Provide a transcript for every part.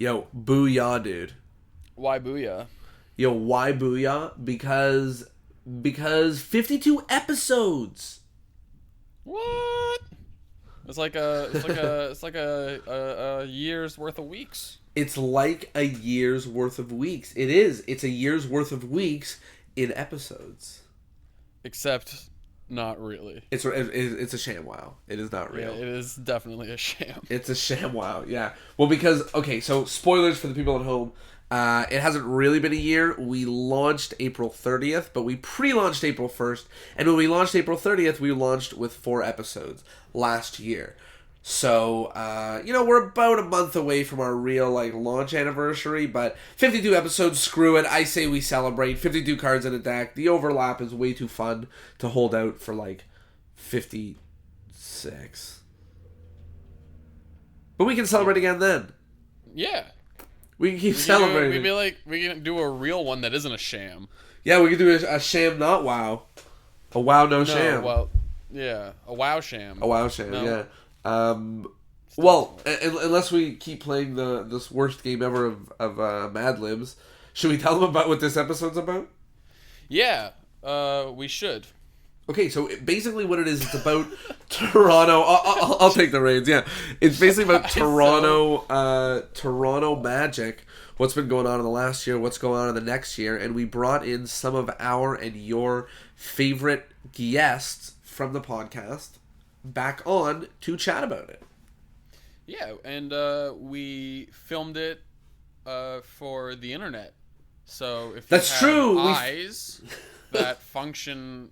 Yo, booyah, dude. Why booyah? Yo, why booyah? Because 52 episodes. What? It's like a year's worth of weeks. It's like a year's worth of weeks. It is. It's a year's worth of weeks in episodes. Except not really. It's a sham wow. It is not real. Yeah, it is definitely a sham. It's a sham wow, yeah. Well, because, okay, so spoilers for the people at home. It hasn't really been a year. We launched April 30th, but we pre-launched April 1st. And when we launched April 30th, we launched with 4 episodes last year. So, we're about a month away from our real, launch anniversary, but 52 episodes, screw it. I say we celebrate. 52 cards in a deck. The overlap is way too fun to hold out for, 56. But we can celebrate again then. Yeah. We can keep celebrating. We can do a real one that isn't a sham. Yeah, we can do a sham not wow. A wow no sham. Well, yeah. A wow sham. A wow sham, no. yeah. Unless we keep playing this worst game ever of Mad Libs, should we tell them about what this episode's about? Yeah, we should. Okay, so basically what it is, it's about Toronto. I'll take the reins, yeah. It's basically about Toronto Magic, what's been going on in the last year, what's going on in the next year, and we brought in some of our and your favorite guests from the podcast back on to chat about it. Yeah, and we filmed it for the internet. So if you have eyes that function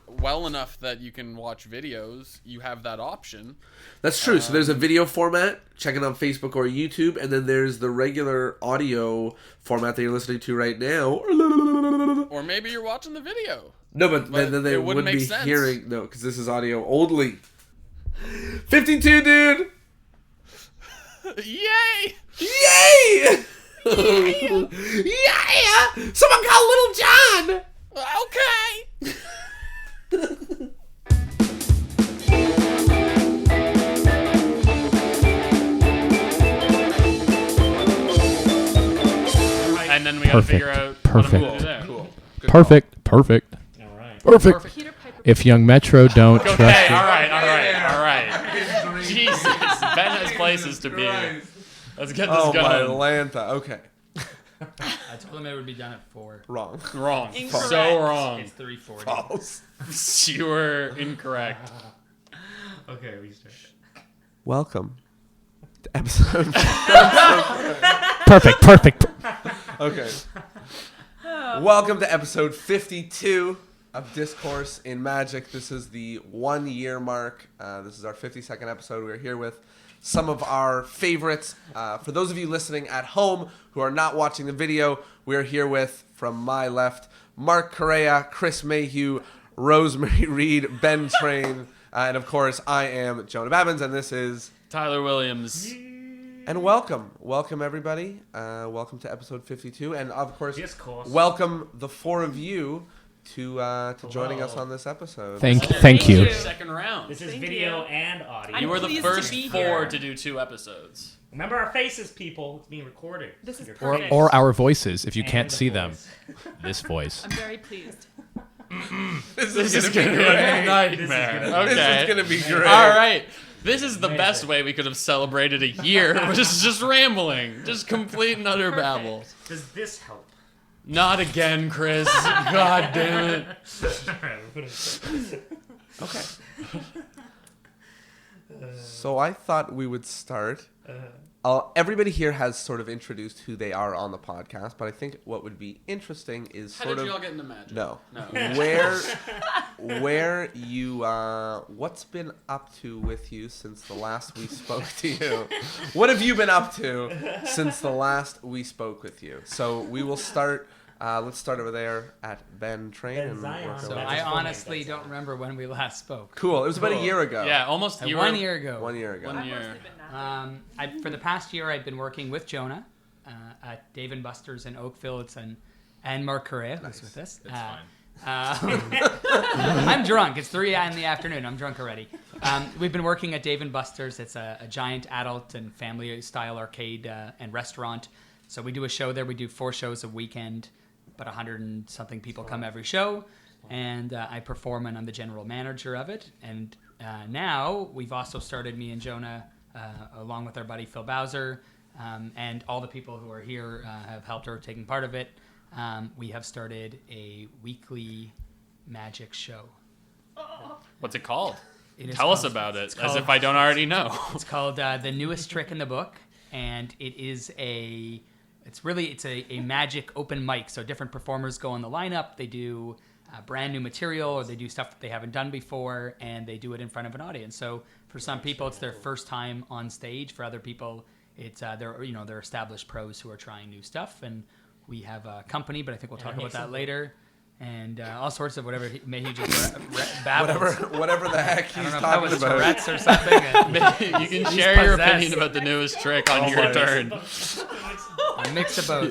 well enough that you can watch videos, you have that option. That's true. So there's a video format, check it on Facebook or YouTube, and then there's the regular audio format that you're listening to right now. Or maybe you're watching the video. No, but then they wouldn't be hearing... No, because this is audio only. 52, dude! Yay! Yay! Yeah! Someone call Little John! Okay! And then we gotta figure out what I'm gonna do there. Cool. Perfect. All right. Perfect. If Young Metro don't trust you. All right. Jesus, Ben has places to be. Let's get this going. Oh, my Lanta. Okay. I told him it would be done at 4. Wrong. Incorrect. So wrong. It's 3:40. False. You were incorrect. Okay, we start. Welcome to episode... Perfect. Okay. Welcome to episode 52 of Discourse in Magic. This is the 1 year mark. This is our 52nd episode. We're here with some of our favorites. For those of you listening at home who are not watching the video, we are here with, from my left, Mark Correia, Chris Mayhew, Rosemary, Reid, Ben Train, and of course I am Jonah Babbins, and this is Tyler Williams. And welcome everybody. Welcome to episode 52, and of course, welcome the 4 of you to joining us on this episode. Thank you. Second round. This is video and audio. You were the first 4 to do 2 episodes. Remember our faces, people. It's being recorded. This is perfect. Or our voices, if you And can't the see voice. them. This voice. I'm very pleased. This is gonna be a nightmare. Okay. This is gonna be great. All right. This is the best way we could have celebrated a year, which is just rambling. Just complete and utter babble. Does this help? Not again, Chris. God damn it. Okay. So I thought we would start. Everybody here has sort of introduced who they are on the podcast, but I think what would be interesting is How did you all get into magic? No. No. Where you what's been up to with you since the last we spoke to you? What have you been up to since the last we spoke with you? So we will start. Let's start over there at Ben Train. Ben and Zion. work So our way. I honestly don't remember when we last spoke. Cool. It was about a year ago. Yeah, almost. You 1 were- year ago. 1 year ago. 1 year. For the past year, I've been working with Jonah at Dave & Buster's in Oakville. And Mark Correia, who's with us. It's fine. I'm drunk. It's 3 in the afternoon. I'm drunk already. We've been working at Dave & Buster's. It's a giant adult and family-style arcade and restaurant. So we do a show there. We do 4 shows a weekend. About 100 and something people come every show. And I perform, and I'm the general manager of it. And now we've also started, me and Jonah, along with our buddy Phil Bowser, and all the people who are here have helped or taken part of it. We have started a weekly magic show. What's it called? Tell us about it, as if I don't already know. It's called The Newest Trick in the Book, and it is a magic open mic. So different performers go on the lineup. They do brand new material, or they do stuff that they haven't done before, and they do it in front of an audience. So for some people, it's their first time on stage. For other people, it's they're established pros who are trying new stuff. And we have a company, but I think we'll talk about that later. And all sorts of whatever Mayhew just babbles. Whatever the heck he's I don't know talking if that was about. Tourette's or something. You can share your opinion about the newest trick on your turn. A mix of both.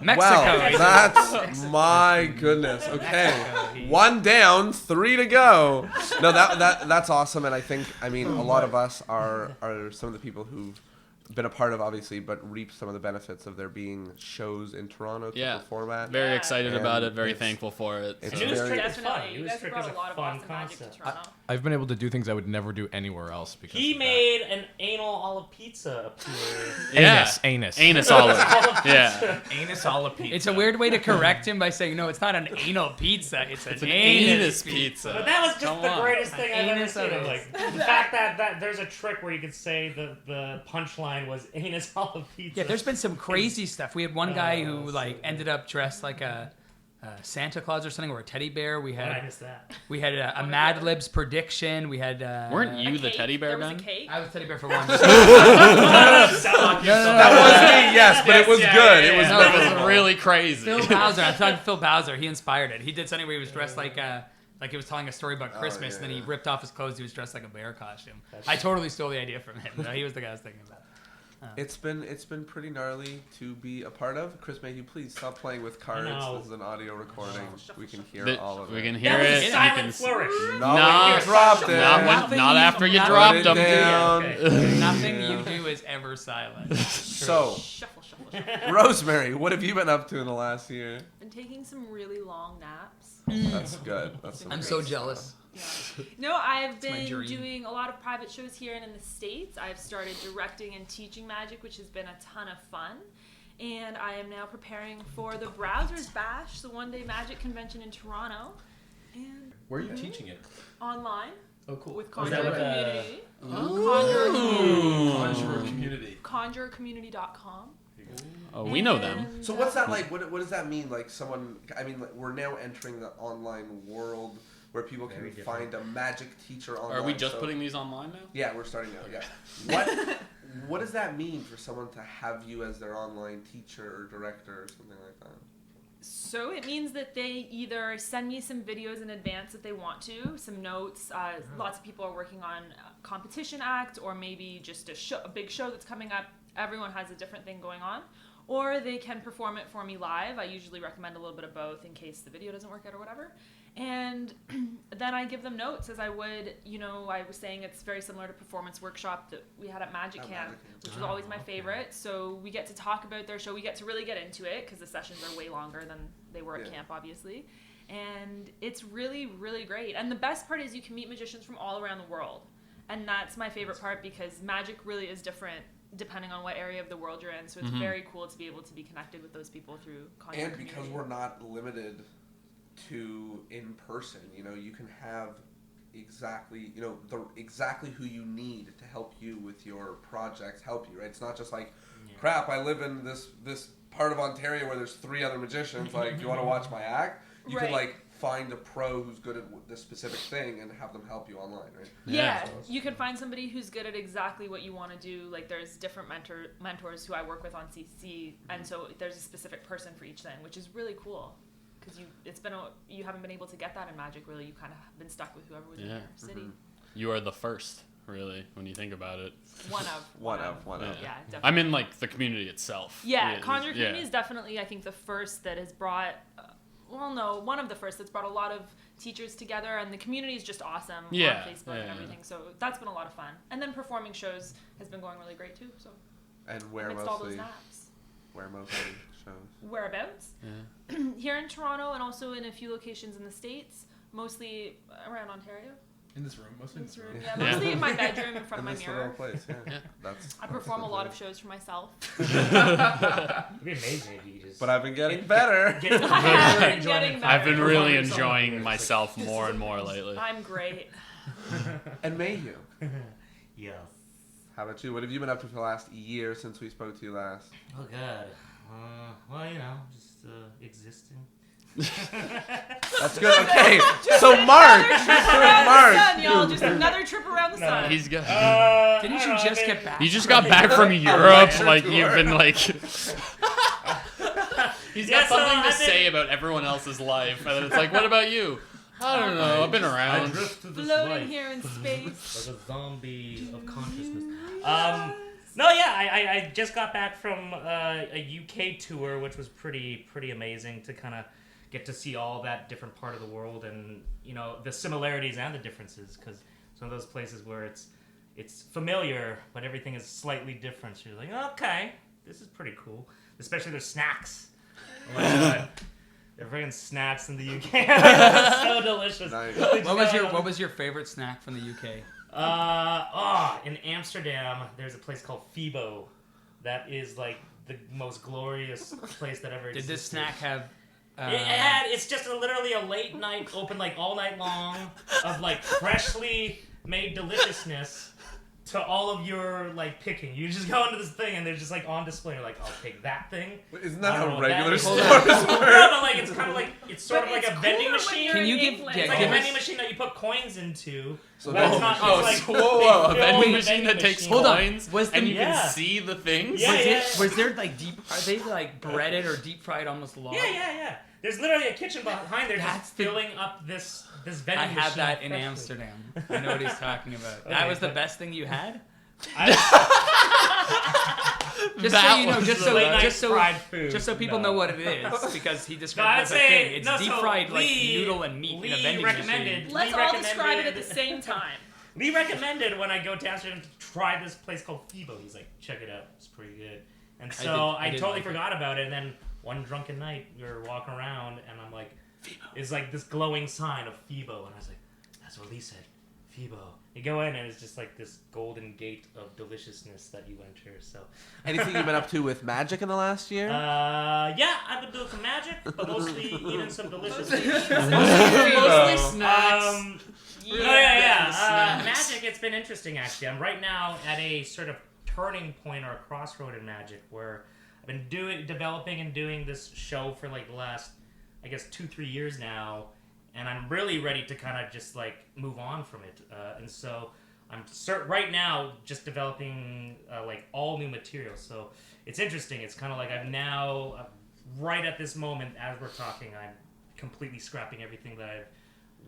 Mexico. Wow, that's my goodness. Okay, 1 down, 3 to go. No, that's awesome, and I mean a lot of us are some of the people who've been a part of, obviously, but reap some of the benefits of there being shows in Toronto to perform at. Very excited about it. Very thankful for it. It's So. Newest Trick is Definitely. fun. You Newest guys Trick brought is a lot of fun awesome magic to concept. Toronto. I've been able to do things I would never do anywhere else because He of made an anal olive pizza appear. Yeah. Anus Olive. Yeah. Anus olive pizza. It's a weird way to correct him by saying, no, it's not an anal pizza. It's an Anus pizza. But that was just Come the on. greatest thing I've ever Anus seen. olive. Like the fact that there's a trick where you could say the punchline was anus olive pizza. Yeah, there's been some crazy stuff. We had one guy who ended up dressed like a Santa Claus or something, or a teddy bear. We I had missed that. a Mad Libs prediction. We had Weren't you the Cake. teddy bear, There was Ben? a cake. I was teddy bear for one. That was me, yes, but it was good. It was No, That it was was really crazy. Phil Bowser. I thought Phil Bowser. He inspired it. He did something where he was dressed like he was telling a story about Christmas, and then he ripped off his clothes. He was dressed like a bear costume. I totally stole the idea from him. No, he was the guy I was thinking about. It's been pretty gnarly to be a part of. Chris Mayhew, please stop playing with cards. No. This is an audio recording. We can hear That- all of we it. can hear That was it. a You silent can flourish. No, Nah, you dropped it. not after you Put dropped it them. down. Okay. Nothing you do is ever silent. So, Shuffle, shuffle, shuffle. Rosemary, what have you been up to in the last year? Been taking some really long naps. That's good. That's some I'm great so stuff. jealous. Yeah. No, I've my been dream. doing a lot of private shows here and in the States. I've started directing and teaching magic, which has been a ton of fun. And I am now preparing for the Browsers Bash, the one-day magic convention in Toronto. And Where are you teaching it? online Oh, cool. with Oh, is that Conjure with, Community. Conjurer community. ConjureCommunity.com. Oh, we know them. And, So what's that like? What does that mean? Like someone? I mean, like, we're now entering the online world where people can Very different. find a magic teacher online. Are we just so- putting these online now? Yeah, we're starting now. Yeah. What does that mean for someone to have you as their online teacher or director or something like that? So it means that they either send me some videos in advance that they want to, some notes. Lots of people are working on a competition act, or maybe just a big show that's coming up. Everyone has a different thing going on. Or they can perform it for me live. I usually recommend a little bit of both in case the video doesn't work out or whatever. And then I give them notes as I would, I was saying it's very similar to performance workshop that we had at Magic Camp, which was always my favorite. So we get to talk about their show. We get to really get into it because the sessions are way longer than they were at camp, obviously. And it's really, really great. And the best part is you can meet magicians from all around the world. And that's my favorite part because magic really is different depending on what area of the world you're in. So it's very cool to be able to be connected with those people through content. And because we're not limited to in person, you can have exactly who you need to help you with your projects, help you, right? It's not just like, crap, I live in this part of Ontario where there's 3 other magicians, like, do you want to watch my act? You can, like, find a pro who's good at this specific thing and have them help you online, right? Yeah, you can find somebody who's good at exactly what you want to do. Like, there's different mentors who I work with on CC, and so there's a specific person for each thing, which is really cool. Because you haven't been able to get that in magic, really. You kind of have been stuck with whoever was in your city. You are the first, really, when you think about it. One of. Yeah. Yeah, definitely. I mean, like, the community itself. Yeah, Conjure Community is definitely, I think, the first that has brought one of the first that's brought a lot of teachers together, and the community is just awesome on Facebook and everything. So that's been a lot of fun. And then performing shows has been going really great too. So. And where amidst mostly? All those naps. Where mostly shows? Whereabouts? Yeah. Here in Toronto, and also in a few locations in the States, mostly around Ontario. In this room, mostly in this room. Yeah, mostly in my bedroom in front of my this mirror. little place, yeah. I perform a lot of shows for myself. It'd be amazing if you just. But I've been getting better. I've been really enjoying myself more and more lately. I'm great. And Mayhew. Yes. How about you? What have you been up to for the last year since we spoke to you last? Oh God. Well, just existing. That's good. Okay, so Mark. Y'all, just another trip around the sun. He's got. Didn't you just get back? You just got back from Europe. Like you've been like. He's got something to say about everyone else's life, and then it's like, what about you? I don't know. I've been around. Floating here in space. Like a zombie of consciousness. I just got back from a UK tour, which was pretty amazing to kind of get to see all that different part of the world, and the similarities and the differences, because some of those places where it's familiar but everything is slightly different. So you're like, okay, this is pretty cool. Especially their snacks. Oh my God. They're friggin' snacks in the UK. So delicious. Nice. What was your favorite snack from the UK? In Amsterdam, there's a place called Fibo. That is like the most glorious place that ever existed. Did this snack have? It's just literally a late night, open like all night long, of like freshly made deliciousness to all of your like picking. You just go into this thing and they're just like on display. You're like, I'll take that thing. Isn't that how regular stores work? No, but like it's kind of like it's sort of like a vending machine. Can you give? It's like a vending machine that you put coins into. So whoa! A vending machine that takes coins, and you can see the things. Was there like deep? Are they like breaded or deep fried almost long? Yeah. There's literally a kitchen behind there just filling up this vending machine. I had that in Amsterdam. I know what he's talking about. Okay, that was the best thing you had? Just so people know what it is, because he described it as a thing. It's deep fried like noodle and meat in a vending machine. Let's all describe it at the same time. Lee recommended when I go to Amsterdam to try this place called Fibo. He's like, check it out, it's pretty good. And so I totally forgot about it, and then one drunken night we were walking around and I'm like, Fibo. It's like this glowing sign of Fibo, and I was like, that's what Lee said, Fibo. You go in and it's just like this golden gate of deliciousness that you enter. So anything you've been up to with magic in the last year? I've been doing some magic, but mostly eating some delicious things. Mostly snacks. Magic, it's been interesting actually. I'm right now at a sort of turning point or a crossroad in magic where I've been developing and doing this show for like the last, I guess, 2-3 years now, and I'm really ready to kind of just like move on from it. And so I'm right now just developing like all new material. So it's interesting. It's kind of like I'm now right at this moment as we're talking, I'm completely scrapping everything that I've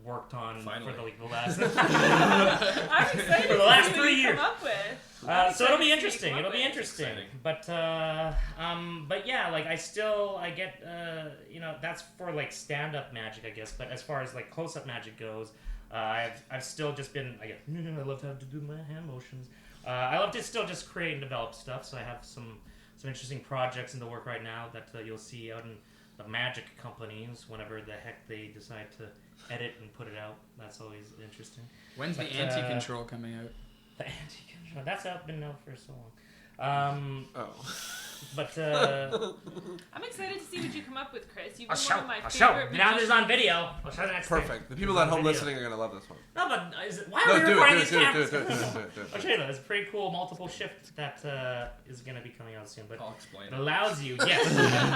worked on for the last I'm excited for the last 3 years. Come up with. So it'll be interesting. But yeah, like I get that's for like stand-up magic, I guess. But as far as like close-up magic goes, I've still just been I love to do my hand motions. I love to still just create and develop stuff. So I have some interesting projects in the work right now that you'll see out in the magic companies whenever the heck they decide to edit and put it out. That's always interesting. When's the anti-control coming out? The anti-control. That's been out for so long. But I'm excited to see what you come up with, Chris. You've been I'll one of my show. favorite Now this is on magicians. video. I'll show the next Perfect. thing. The people at home listening are gonna love this one. No, but why are we recording these cameras? Do it. I'll show you though. It's a pretty cool multiple shift that is going to be coming out soon. But I'll explain it allows you. Yes.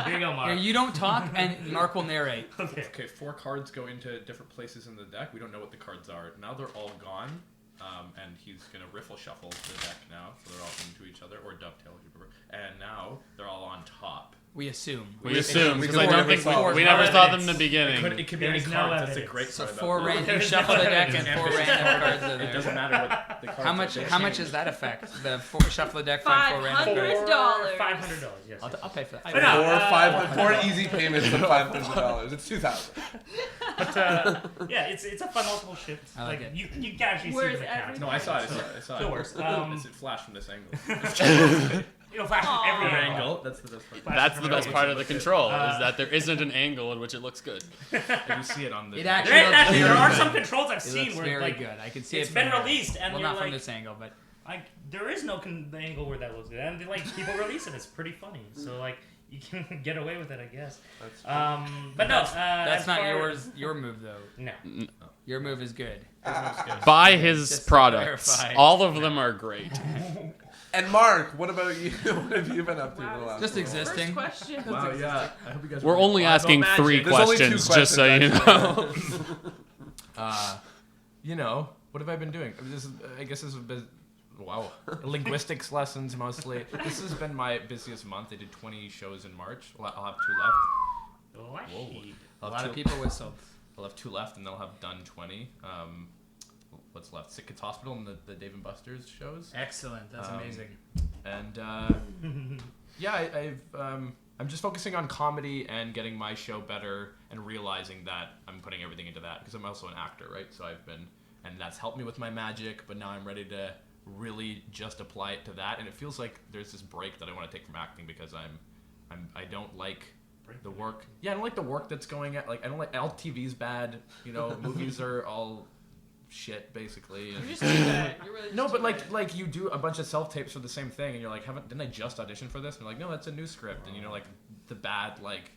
Here you go, Mark. Here, you don't talk, and Mark will narrate. Okay, 4 cards go into different places in the deck. We don't know what the cards are. Now they're all gone, and he's going to riffle shuffle the deck now, so they're all into each other, or dovetail, if you prefer. And now they're all on top. We assume. We assume, because I don't think we never saw them in the beginning. It could be any There's no cards. That's a evidence. great So card. 4 random, you shuffle the deck, and 4 random cards are there. It doesn't matter what The cards How much? are- How much does that affect? Shuffle the deck, find 4 random cards. $500. $500. Yes. I'll pay for that. But no, Four easy payments of $500. It's $2,000. But yeah, it's a fun multiple shift. I like it. You can actually see Where's the every- character. No, I saw it. I saw it. It works. It flashed from this angle. It'll flash from Aw. every Angle. angle. That's the best part. Flash That's from the every best angle. part of the control, is that there isn't an angle in which it looks good. And you see it on the. It There, actually looks actually, there very are good. some controls I've It seen looks where very like good. I can see it's it. been from released, and well, you're not from like, this angle, but like there is no the angle where that looks good, and like people release it. It's pretty funny. So like you can get away with it, I guess. But no, that's as not far- your move though. No. Your move is good. Buy his Just to products. clarify. All of them are great. And Mark, what about you? What have you been up to? Wow, the last Just while? existing. First question. Wow, yeah. I hope you guys. We're only asking 3 There's only 2 questions, just so you questions, know. You know, what have I been doing? I guess this has been. Wow. Linguistics lessons mostly. This has been my busiest month. I did 20 shows in March. Well, I'll have 2 left. Lucky. A lot of people whistled. I'll have 2 left, and they'll have done 20. What's left? Sick Kids Hospital and the Dave and Buster's shows. Excellent. That's amazing. And yeah, I'm just focusing on comedy and getting my show better, and realizing that I'm putting everything into that because I'm also an actor, right? So and that's helped me with my magic. But now I'm ready to really just apply it to that, and it feels like there's this break that I want to take from acting because I don't like the work. Yeah, I don't like the work that's going at. Like I don't like LTV's bad. You know, movies are all shit basically. And You're just too good. You're really no, just but too good. like you do a bunch of self tapes for the same thing, and you're like, didn't I just audition for this? And you're like, no, that's a new script, and you know, like the bad like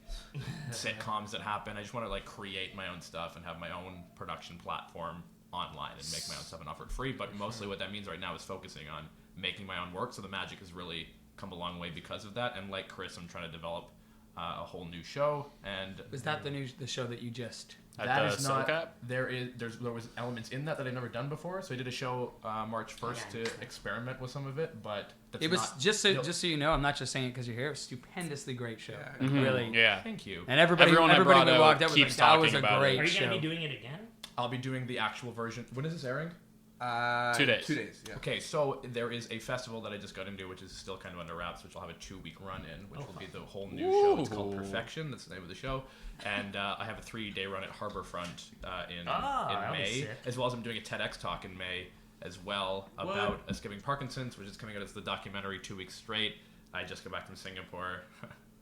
sitcoms that happen. I just want to like create my own stuff and have my own production platform online and make my own stuff and offer it free. But mostly, what that means right now is focusing on making my own work. So the magic has really come a long way because of that. And like Chris, I'm trying to develop a whole new show. And Was that the show that you just? At that the is not. SoCap? There was elements in that I've never done before. So I did a show March 1st to experiment with some of it, but that's It was not, just so you know. I'm not just saying it because you're here. It was a stupendously great show. Yeah. Really. Yeah. Thank you. And everybody Everyone I we brought out walked out was like, keeps that was a talking about great Are you show. gonna be doing it again? I'll be doing the actual version. When is this airing? 2 days. 2 days. Yeah. Okay, so there is a festival that I just got into, which is still kind of under wraps, which I'll have a 2-week run in, which will be the whole new show. It's called Ooh. Perfection. That's the name of the show. And I have a 3-day run at Harborfront in that'll be May, sick. as well as I'm doing a TEDx talk in May as well about escaping Parkinson's, which is coming out as the documentary 2 weeks straight. I just got back from Singapore.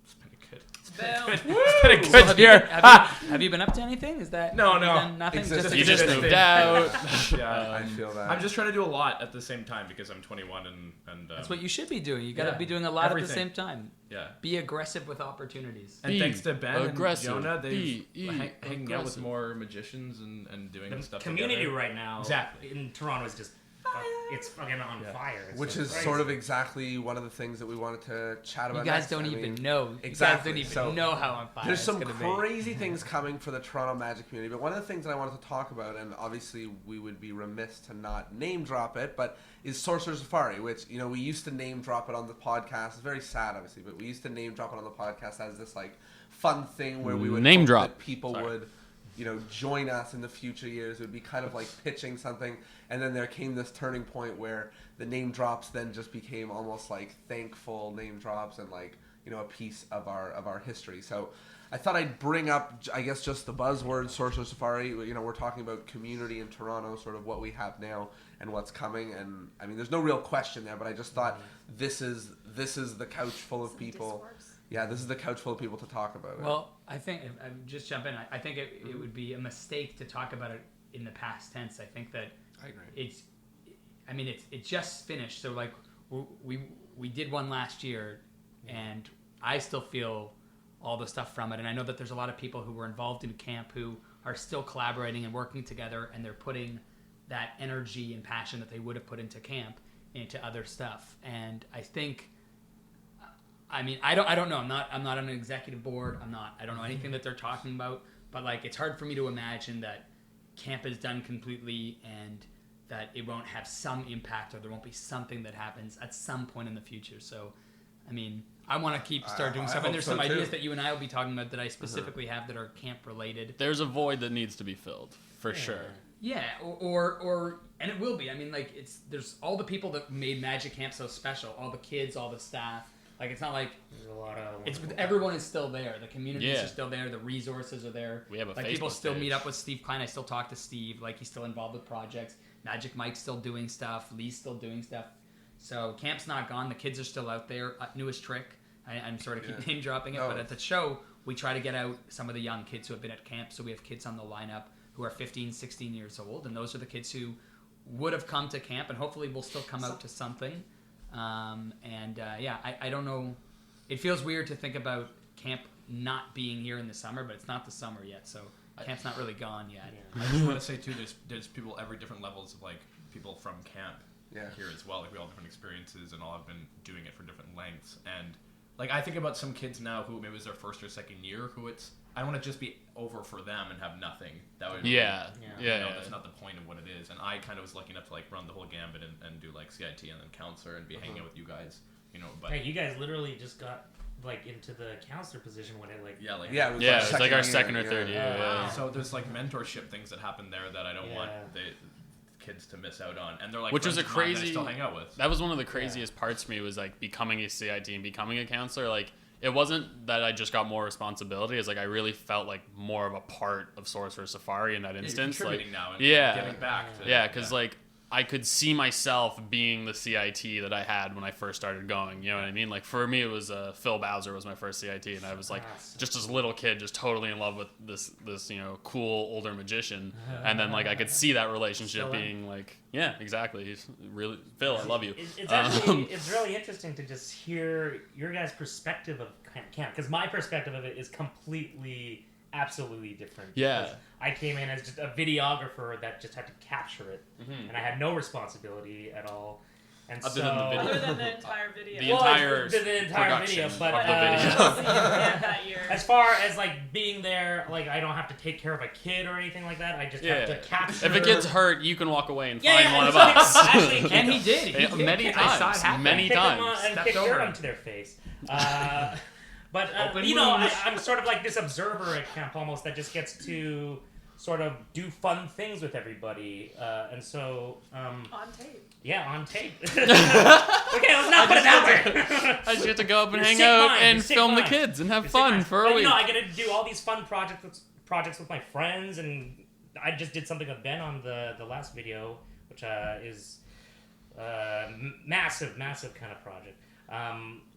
It's been a good. It's been a So good year. have you been up to anything? Is that No, have you no. done nothing. Existing. You just Existing. moved out. Yeah, I feel that. I'm just trying to do a lot at the same time because I'm 21 and That's what you should be doing. You got to yeah, be doing a lot at the everything. same time. yeah. Be aggressive with opportunities. And Be thanks to Ben aggressive. and Jonah, they've Be hanging out with aggressive. more magicians and doing The this stuff community together. right now Exactly. in Toronto is just it's fucking on fire. It's Which so is crazy. sort of exactly one of the things that we wanted to chat about. You guys next. don't I even mean, know. Exactly. You guys don't even know how on fire There's it's some gonna be. crazy things coming for the Toronto Magic community, but one of the things that I wanted to talk about, and obviously we would be remiss to not name drop it, but is Sorcerer Safari, which, you know, we used to name drop it on the podcast. It's very sad, obviously, but we used to name drop it on the podcast as this, like, fun thing where we would Name hope drop. that people Sorry. would, you know, join us in the future years. It would be kind of like pitching something, and then there came this turning point where the name drops then just became almost like thankful name drops and, like, you know, a piece of our history. So I thought I'd bring up, I guess, just the buzzword Sorcerer Safari. You know, we're talking about community in Toronto, sort of what we have now and what's coming. And I mean, there's no real question there, but I just thought this is the couch full of Some people. discourse. Yeah, this is the couch full of people to talk about it. Well, I think I'm just jump in. I think it would be a mistake to talk about it in the past tense. I think that I agree. It just finished. So like we did one last year, and I still feel all the stuff from it. And I know that there's a lot of people who were involved in camp who are still collaborating and working together, and they're putting that energy and passion that they would have put into camp into other stuff. And I think. I mean, I don't know. I'm not on an executive board. I don't know anything that they're talking about. But like, it's hard for me to imagine that camp is done completely and that it won't have some impact, or there won't be something that happens at some point in the future. So, I mean, I want to start doing I stuff. hope And there's so some too. ideas that you and I will be talking about that I specifically have that are camp related. There's a void that needs to be filled, for sure. Yeah, or and it will be. I mean, like there's all the people that made Magic Camp so special, all the kids, all the staff. Like it's not like There's a lot of everyone is still there. The communities Yeah. are still there. The resources are there. We have a like Facebook people still page. meet up with Steve Klein. I still talk to Steve. Like he's still involved with projects. Magic Mike's still doing stuff. Lee's still doing stuff. So camp's not gone. The kids are still out there. Newest trick. I'm sort of keep name dropping it, but at the show we try to get out some of the young kids who have been at camp. So we have kids on the lineup who are 15, 16 years old, and those are the kids who would have come to camp, and hopefully will still come out to something. I don't know. It feels weird to think about camp not being here in the summer, but it's not the summer yet, so camp's not really gone yet. I just want to say too, there's people every different levels of like people from camp here as well. Like we all have different experiences and all have been doing it for different lengths. And like I think about some kids now who maybe it was their first or second year who I don't want to just be over for them and have nothing. That would that's not the point of what it is. And I kind of was lucky enough to like run the whole gambit and do like CIT and then counselor and be hanging out with you guys. You know, but you guys literally just got like into the counselor position when it like it was like our second or third year. Yeah. So there's like mentorship things that happen there that I don't want the kids to miss out on, and they're like which was a friends of mine that I crazy still hang out with. That was one of the craziest parts for me was like becoming a CIT and becoming a counselor. Like it wasn't that I just got more responsibility. It's like I really felt like more of a part of Sorcerer Safari in that instance. You're like contributing now and giving back. Because like I could see myself being the CIT that I had when I first started going. You know what I mean? Like for me, it was Phil Bowser was my first CIT, and I was like just this little kid, just totally in love with this cool older magician. And then like I could see that relationship being like, yeah, exactly. He's really Phil. I love you. It's actually it's really interesting to just hear your guys' perspective of camp, because my perspective of it is completely. Absolutely different. Yeah. I came in as just a videographer that just had to capture it, and I had no responsibility at all. And other than the video. Other than the entire video. The entire video, but of the video. That year. As far as like being there, like I don't have to take care of a kid or anything like that. I just have to capture. If it gets hurt, you can walk away and find one of us. us. And he did. Many times. Many times. And kick dirt onto their face. But, I'm sort of like this observer at camp almost that just gets to sort of do fun things with everybody. And so... on tape. Yeah, on tape. Okay, let's not put it out there. I just get to go up and hang out and film the kids and have fun for a week. I get to do all these fun projects with my friends, and I just did something with Ben on the last video, which is massive kind of project.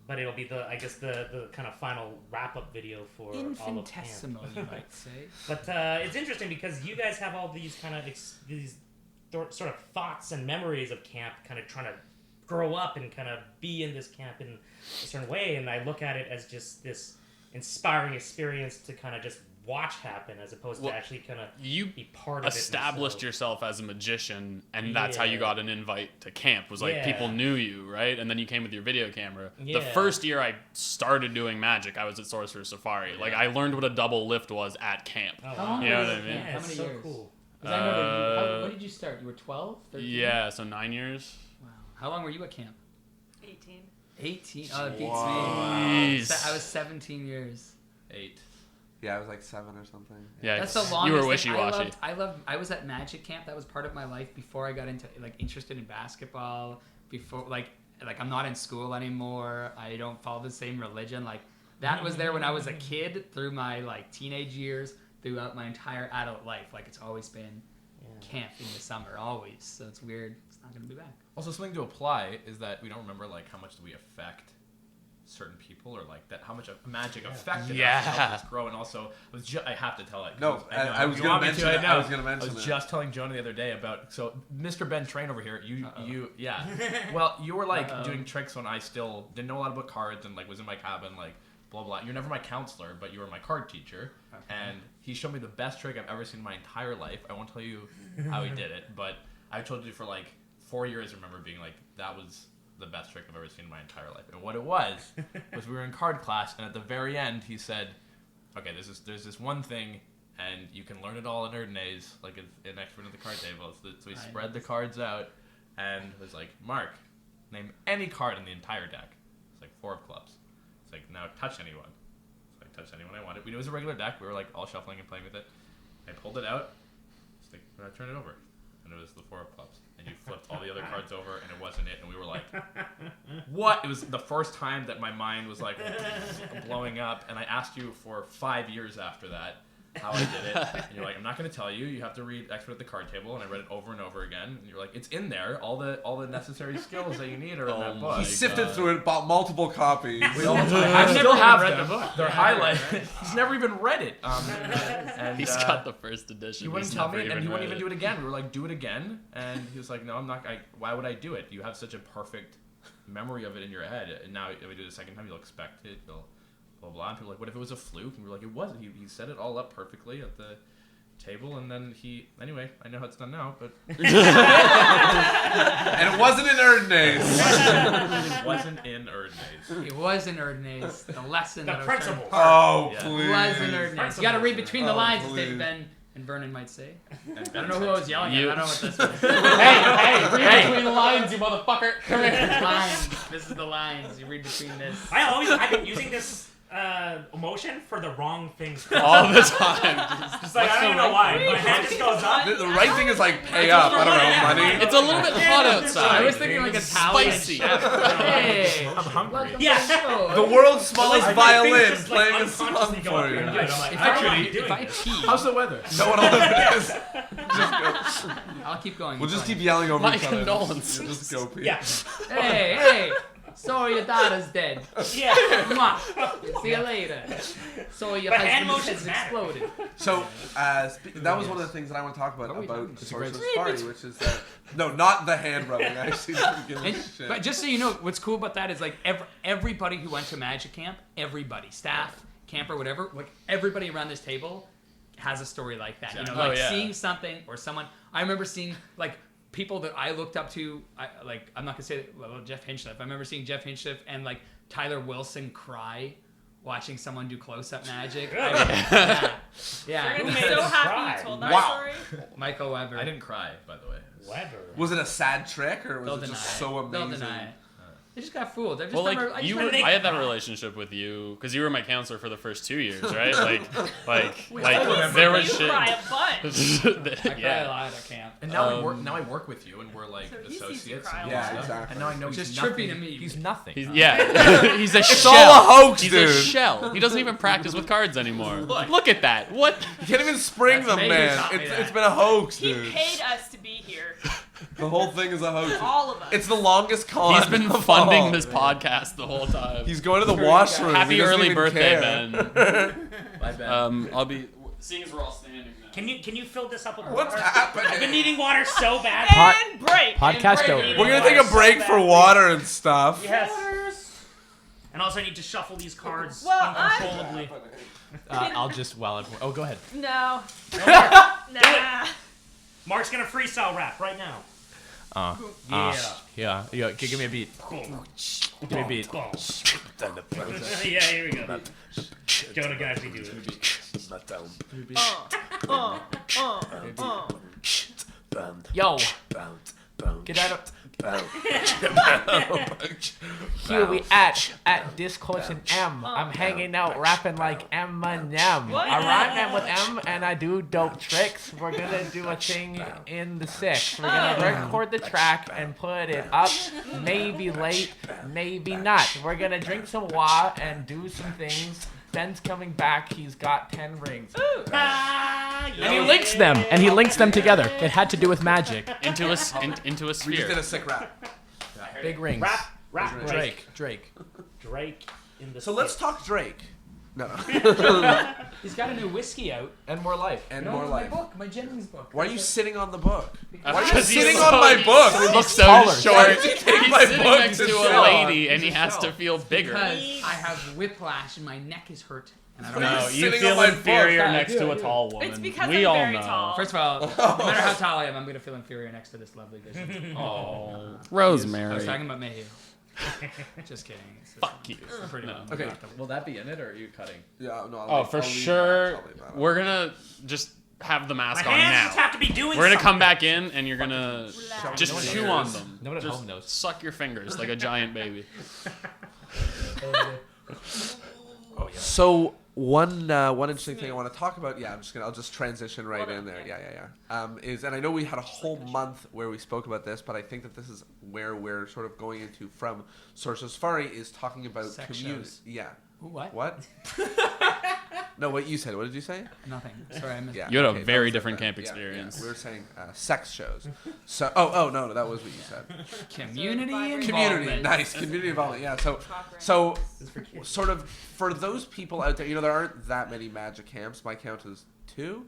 But it'll be the kind of final wrap-up video for all of camp. Infinitesimal, you might say. But it's interesting because you guys have all these kind of these sort of thoughts and memories of camp, kind of trying to grow up and kind of be in this camp in a certain way. And I look at it as just this inspiring experience to kind of just watch happen, as opposed to actually kind of be part of it. You established yourself as a magician, and that's how you got an invite to camp. Was like people knew you, right? And then you came with your video camera. The first year I started doing magic, I was at Sorcerer Safari. Like I learned what a double lift was at camp. You know what I mean? Yeah, how many years? Cool. When did you start? You were 12? 13? Yeah, so 9 years. Wow. How long were you at camp? 18. 18? Oh, it beats me. Jeez. I was 17 years. 8. Yeah, I was like 7 or something. Yeah, that's the longest. You were thing. wishy-washy. I was at Magic Camp. That was part of my life before I got into interested in basketball. Before like I'm not in school anymore. I don't follow the same religion. Like that was there when I was a kid, through my teenage years, throughout my entire adult life. Like it's always been camp in the summer, always. So it's weird. It's not gonna be back. Also, something to apply is that we don't remember how much do we affect certain people, or that how much magic affected us, helped us grow. And also, I have to tell it. I was going to mention it. I was just telling Jonah the other day about, so Mr. Ben Train over here, you well, you were doing tricks when I still didn't know a lot about cards and was in my cabin, blah blah. You're never my counselor, but you were my card teacher, and he showed me the best trick I've ever seen in my entire life. I won't tell you how he did it, but I told you for 4 years. I remember being that was the best trick I've ever seen in my entire life. And what it was we were in card class, and at the very end he said, okay, there's this one thing, and you can learn it all in Nerd Days, an expert at the card table. So he spread the cards out and was like, Mark, name any card in the entire deck. It's 4 of clubs. It's now touch anyone. So I touched anyone I wanted. It was a regular deck. We were all shuffling and playing with it. I pulled it out. like, turn it over. And it was the 4 of clubs. And you flipped all the other cards over, and it wasn't it. And we were like, what? It was the first time that my mind was like blowing up. And I asked you for 5 years after that how I did it. And you're like, I'm not going to tell you. You have to read Expert at the Card Table. And I read it over and over again. And you're like, it's in there. All the necessary skills that you need are in that book. He sifted through it, bought multiple copies. I still have read them. the book. They're highlighted. He's never even read it. And, He's got the first edition. He wouldn't He's tell never me, and he wouldn't even read do it again. We were like, do it again. And he was like, no, I'm not. Why would I do it? You have such a perfect memory of it in your head. And now if we do it the second time, you'll expect it. You'll blah, blah. And people are like, what if it was a fluke? And we were like, it wasn't. He set it all up perfectly at the table, and then anyway, I know how it's done now, but And it wasn't in Erdnase. it wasn't in Erdnase. It was in Erdnase. The lesson. The that I was trying to principle. Oh, Yeah. please. It was in Erdnase. You got to read between the Oh, lines, as please. David Ben and Vernon might say. And I don't know who I was yelling at. You- I don't know what this was. Read between the lines, you motherfucker. Come here. Lines. This is the lines. You read between this. I've been using this emotion for the wrong things. All the time. It's like, I don't even know why. My hand just goes up. The right thing is like pay up. I don't know, money. It's a little bit hot outside. I was thinking like Italian Spicy. chef. Hey, I'm hungry. Yeah. The world's smallest My violin fingers just, playing a unconsciously song go for up you. and do it. I'm like, If I don't know I, why you're doing if I this. pee, How's the weather? No one will is. Just go. I'll keep going. We'll just keep yelling over My each other. condolences. Just go pee. Yeah. Hey, sorry your daughter's dead. Yeah. Mwah. See you later. So your But hand husband's motions head's matter. exploded. So, that was one of the things that I want to talk about What are we talking the Social about? Safari, which is that no, not the hand rubbing. I actually didn't give a And, shit. but just so you know, what's cool about that is like everybody who went to Magic Camp, everybody, staff, camper, whatever, like everybody around this table has a story like that. You know, Oh, like yeah. seeing something or someone. I remember seeing like people that I looked up to. I'm not gonna say that, well, Jeff Hinchliffe. I remember seeing Jeff Hinchliffe and like Tyler Wilson cry watching someone do close-up magic. Yeah. You're gonna be made so us happy cry? you told that Wow. story. Michael Weber. I didn't cry, by the way. Weber. Was it a sad trick or was They'll it deny just it. so amazing? They'll deny it. They just got fooled. They're just Well, like remember, I just you, remember I had that cry. relationship with you because you were my counselor for the first 2 years, right? Like remember there You was shit. cry a bunch. I cry a yeah. lot at camp. And now I work with you, and we're like So he sees you associates. cry and a Yeah, lot. stuff. exactly. And now I know Which he's is nothing. trippy to me. He's nothing. Yeah, he's a shell. all a hoax, He's dude. a shell. He doesn't even practice with cards anymore. Look at that. What? You can't even spring That's them, maybe man. taught me that. It's been a hoax, He dude. paid us to be here. The whole thing is a hoax. All of us. It's the longest con. He's been of funding all. this podcast the whole time. He's going to the washroom. He Happy doesn't early even birthday, care. Ben. My bad. I'll be seeing as we're all standing now. Can you fill this up with What's water? happening? I've been needing water so bad. and break. Podcast over. We're gonna take a break for water and stuff. Yes. And also, I need to shuffle these cards Well, I'm- uncontrollably. I'll just Oh, go ahead. No. Nah. Mark's gonna freestyle rap right now. Yeah. Give me a beat. Give me a beat. Yeah, here we go. Jonah can actually do it. Yo. Get out of. Here we at Discourse and M. I'm hanging out rapping like Eminem. What? I rhyme with M and I do dope tricks. We're gonna do a thing in the 6. We're gonna record the track and put it up. Maybe late, maybe not. We're gonna drink some water and do some things. Ben's coming back. He's got 10 rings. And he links them. And he links them together. It had to do with magic. Into a We just did sphere. a sick rap. Big rings. Rap Drake. Drake in the So let's stick. talk Drake. No. He's got a new whiskey out. And more life. And No, more my life. book, my Jennings book. Why are you sitting on the book? Why are you Because he's sitting so- on my book? He's so taller. short. Why did you take He's my sitting book next to to a sell? lady, and he has to feel bigger. Because I have whiplash and my neck is hurt. And I don't Why are know. No, you you sitting feel on my inferior book? next to a tall woman. It's because we I'm all very know. tall. First of all, no matter how tall I am, I'm going to feel inferior next to this lovely vision. Oh, I was Rosemary. talking about Mayhew. Just kidding. Fuck you. Pretty No. Okay. Will that be in it, or are you cutting? Yeah, no. Oh, for sure. We're gonna just have the My mask on hands just now. have to be doing We're gonna come something. back in, and you're gonna just No one chew knows. on them. No one at Just home knows. Suck your fingers like a giant baby. So, One interesting thing I want to talk about. Yeah, I'll just transition right in there. Yeah. And I know we had a whole month where we spoke about this, but I think that this is where we're sort of going into from Sorcerer Safari is talking about community. Yeah. What? No, what you said. What did you say? Nothing. Sorry, I missed. Yeah. You had a very different camp experience. Yeah. We were saying sex shows. So, no, that was what you said. Community involvement. Community, nice. Community involvement. Yeah. So sort of for those people out there, there aren't that many magic camps. My count is 2.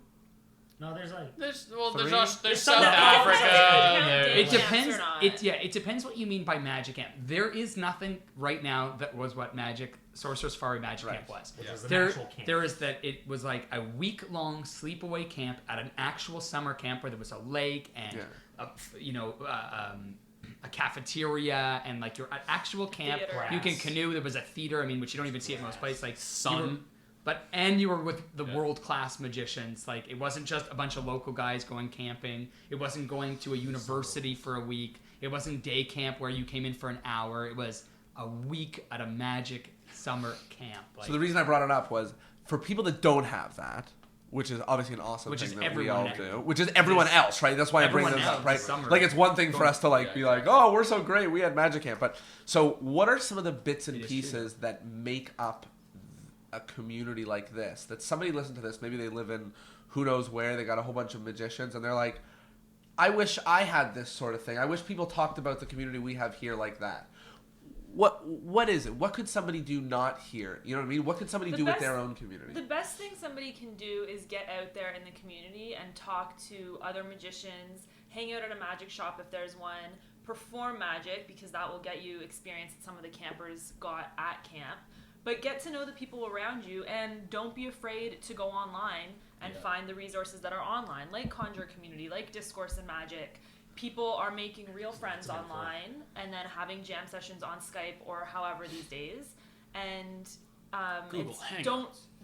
No, there's like There's There's South some Africa. It depends. It depends what you mean by magic camp. There is nothing right now that was what Sorcerer Safari Magic Camp was. which is an actual camp. There is that it was like a week-long sleepaway camp at an actual summer camp where there was a lake and a cafeteria and like your actual camp. Theater. You can canoe. There was a theater. Which you don't even see at most places. Like Sun. And you were with the world-class magicians. Like, it wasn't just a bunch of local guys going camping. It wasn't going to a university for a week. It wasn't day camp where you came in for an hour. It was a week at a magic summer camp. So the reason I brought it up was for people that don't have that, which is obviously an awesome thing that we all do, which is everyone else, right? That's why I bring this up, right? Like, it's one thing for us to be like, oh, we're so great, we had magic camp. But so what are some of the bits and pieces that make up a community like this, that somebody listened to this, maybe they live in who knows where, they got a whole bunch of magicians, and they're like, I wish I had this sort of thing. I wish people talked about the community we have here like that. What is it? What could somebody do not here? You know what I mean? What could somebody do with their own community? The best thing somebody can do is get out there in the community and talk to other magicians, hang out at a magic shop if there's one, perform magic, because that will get you experience that some of the campers got at camp. But get to know the people around you, and don't be afraid to go online and find the resources that are online, like Conjure Community, like Discourse and Magic. People are making real friends online and then having jam sessions on Skype or however these days. And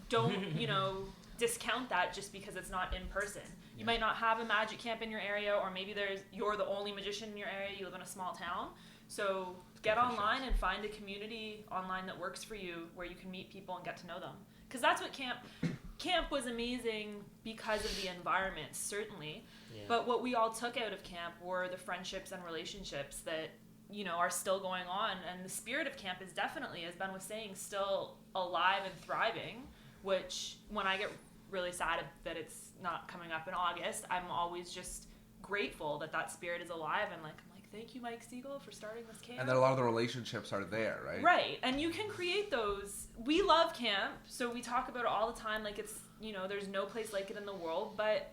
don't discount that just because it's not in person. You might not have a magic camp in your area, or maybe you're the only magician in your area. You live in a small town. So get online and find a community online that works for you, where you can meet people and get to know them. Because that's what camp was amazing, because of the environment, certainly. Yeah. But what we all took out of camp were the friendships and relationships that, are still going on. And the spirit of camp is definitely, as Ben was saying, still alive and thriving, which when I get really sad that it's not coming up in August, I'm always just grateful that spirit is alive, and I'm like, thank you, Mike Siegel, for starting this camp. And that a lot of the relationships are there, right? Right. And you can create those. We love camp, so we talk about it all the time like it's, there's no place like it in the world, but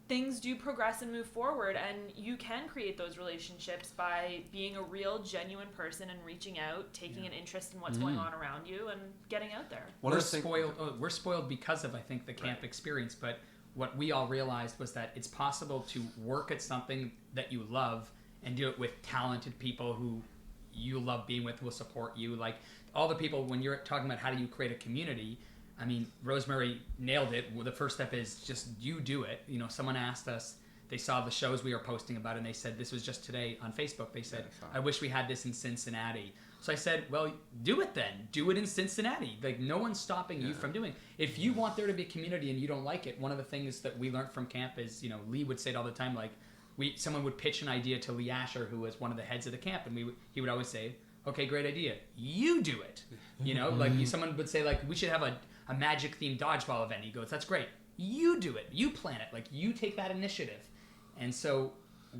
things do progress and move forward, and you can create those relationships by being a real, genuine person and reaching out, taking an interest in what's going on around you, and getting out there. We're spoiled because of, I think, the camp experience, but what we all realized was that it's possible to work at something that you love and do it with talented people who you love being with, will support you. Like all the people, when you're talking about how do you create a community, Rosemary nailed it. Well, the first step is just you do it. Someone asked us, they saw the shows we were posting about, and they said, this was just today on Facebook, they said, I wish we had this in Cincinnati. So I said, well, do it then. Do it in Cincinnati. Like, no one's stopping you from doing it. If you want there to be a community and you don't like it, one of the things that we learned from camp is, Lee would say it all the time, like, someone would pitch an idea to Lee Asher, who was one of the heads of the camp, and he would always say, okay, great idea. You do it. Someone would say, like, we should have a magic-themed dodgeball event. He goes, that's great. You do it. You plan it. Like, you take that initiative. And so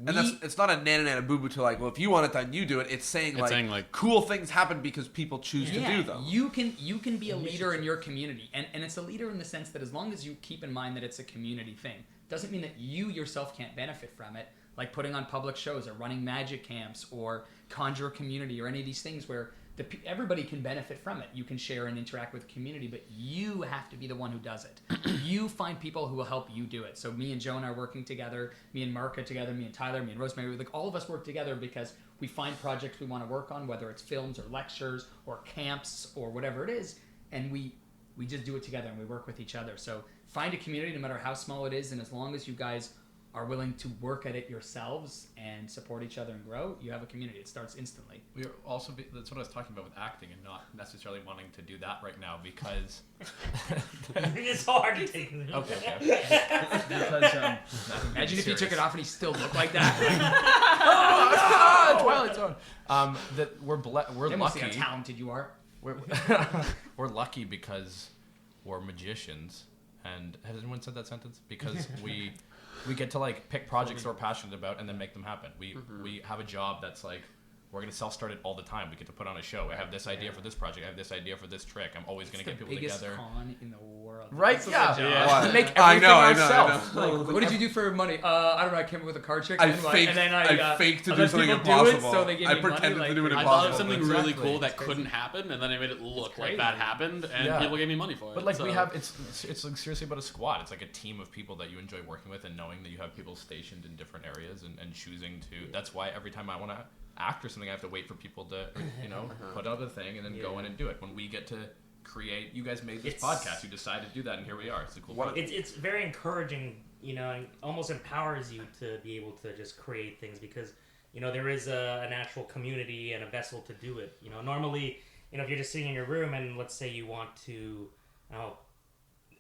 it's not a nana boo-boo to like, well, if you want it done, you do it. It's saying like cool things happen because people choose to do them. You can be a leader in your community. And it's a leader in the sense that as long as you keep in mind that it's a community thing, doesn't mean that you yourself can't benefit from it, like putting on public shows or running magic camps or Conjure Community or any of these things where everybody can benefit from it. You can share and interact with the community, but you have to be the one who does it. You find people who will help you do it. So me and Joan are working together, me and Marka together, me and Tyler, me and Rosemary, like all of us work together because we find projects we want to work on, whether it's films or lectures or camps or whatever it is, and we just do it together and we work with each other. So find a community, no matter how small it is, and as long as you guys are willing to work at it yourselves and support each other and grow, you have a community. It starts instantly. That's what I was talking about with acting and not necessarily wanting to do that right now because It's hard to take. okay. Because imagine if he took it off and he still looked like that. Twilight Zone. That we're Then we'll see how lucky. talented you are. We're lucky because we're magicians. And has anyone said that sentence? Because we get to like pick projects that we're passionate about and then make them happen. We have a job that's like we're gonna self-start it all the time. We get to put on a show. I have this idea for this project. I have this idea for this trick. I'm always gonna get people biggest together. con in the world. Right? That's Yeah. a job. Yeah. Make everything I know. ourselves. Like, what did you do for money? I don't know. I came up with a card trick. I and then faked. I faked to do something impossible. So they gave I me pretended money, to do it I impossible. thought of something really Exactly. cool that couldn't happen, and then I made it look crazy. like that happened, and Yeah. people gave me money for it. But like so. we have, it's like seriously about a squad. It's like a team of people that you enjoy working with, and knowing that you have people stationed in different areas, and choosing to. That's why every time I want to act or something, I have to wait for people to, put up a thing and then go in and do it. When we get to create, you guys made this podcast. You decided to do that, and here we are. It's a cool. thing. It's very encouraging, and almost empowers you to be able to just create things because, there is an actual community and a vessel to do it. Normally, if you're just sitting in your room and let's say you want to,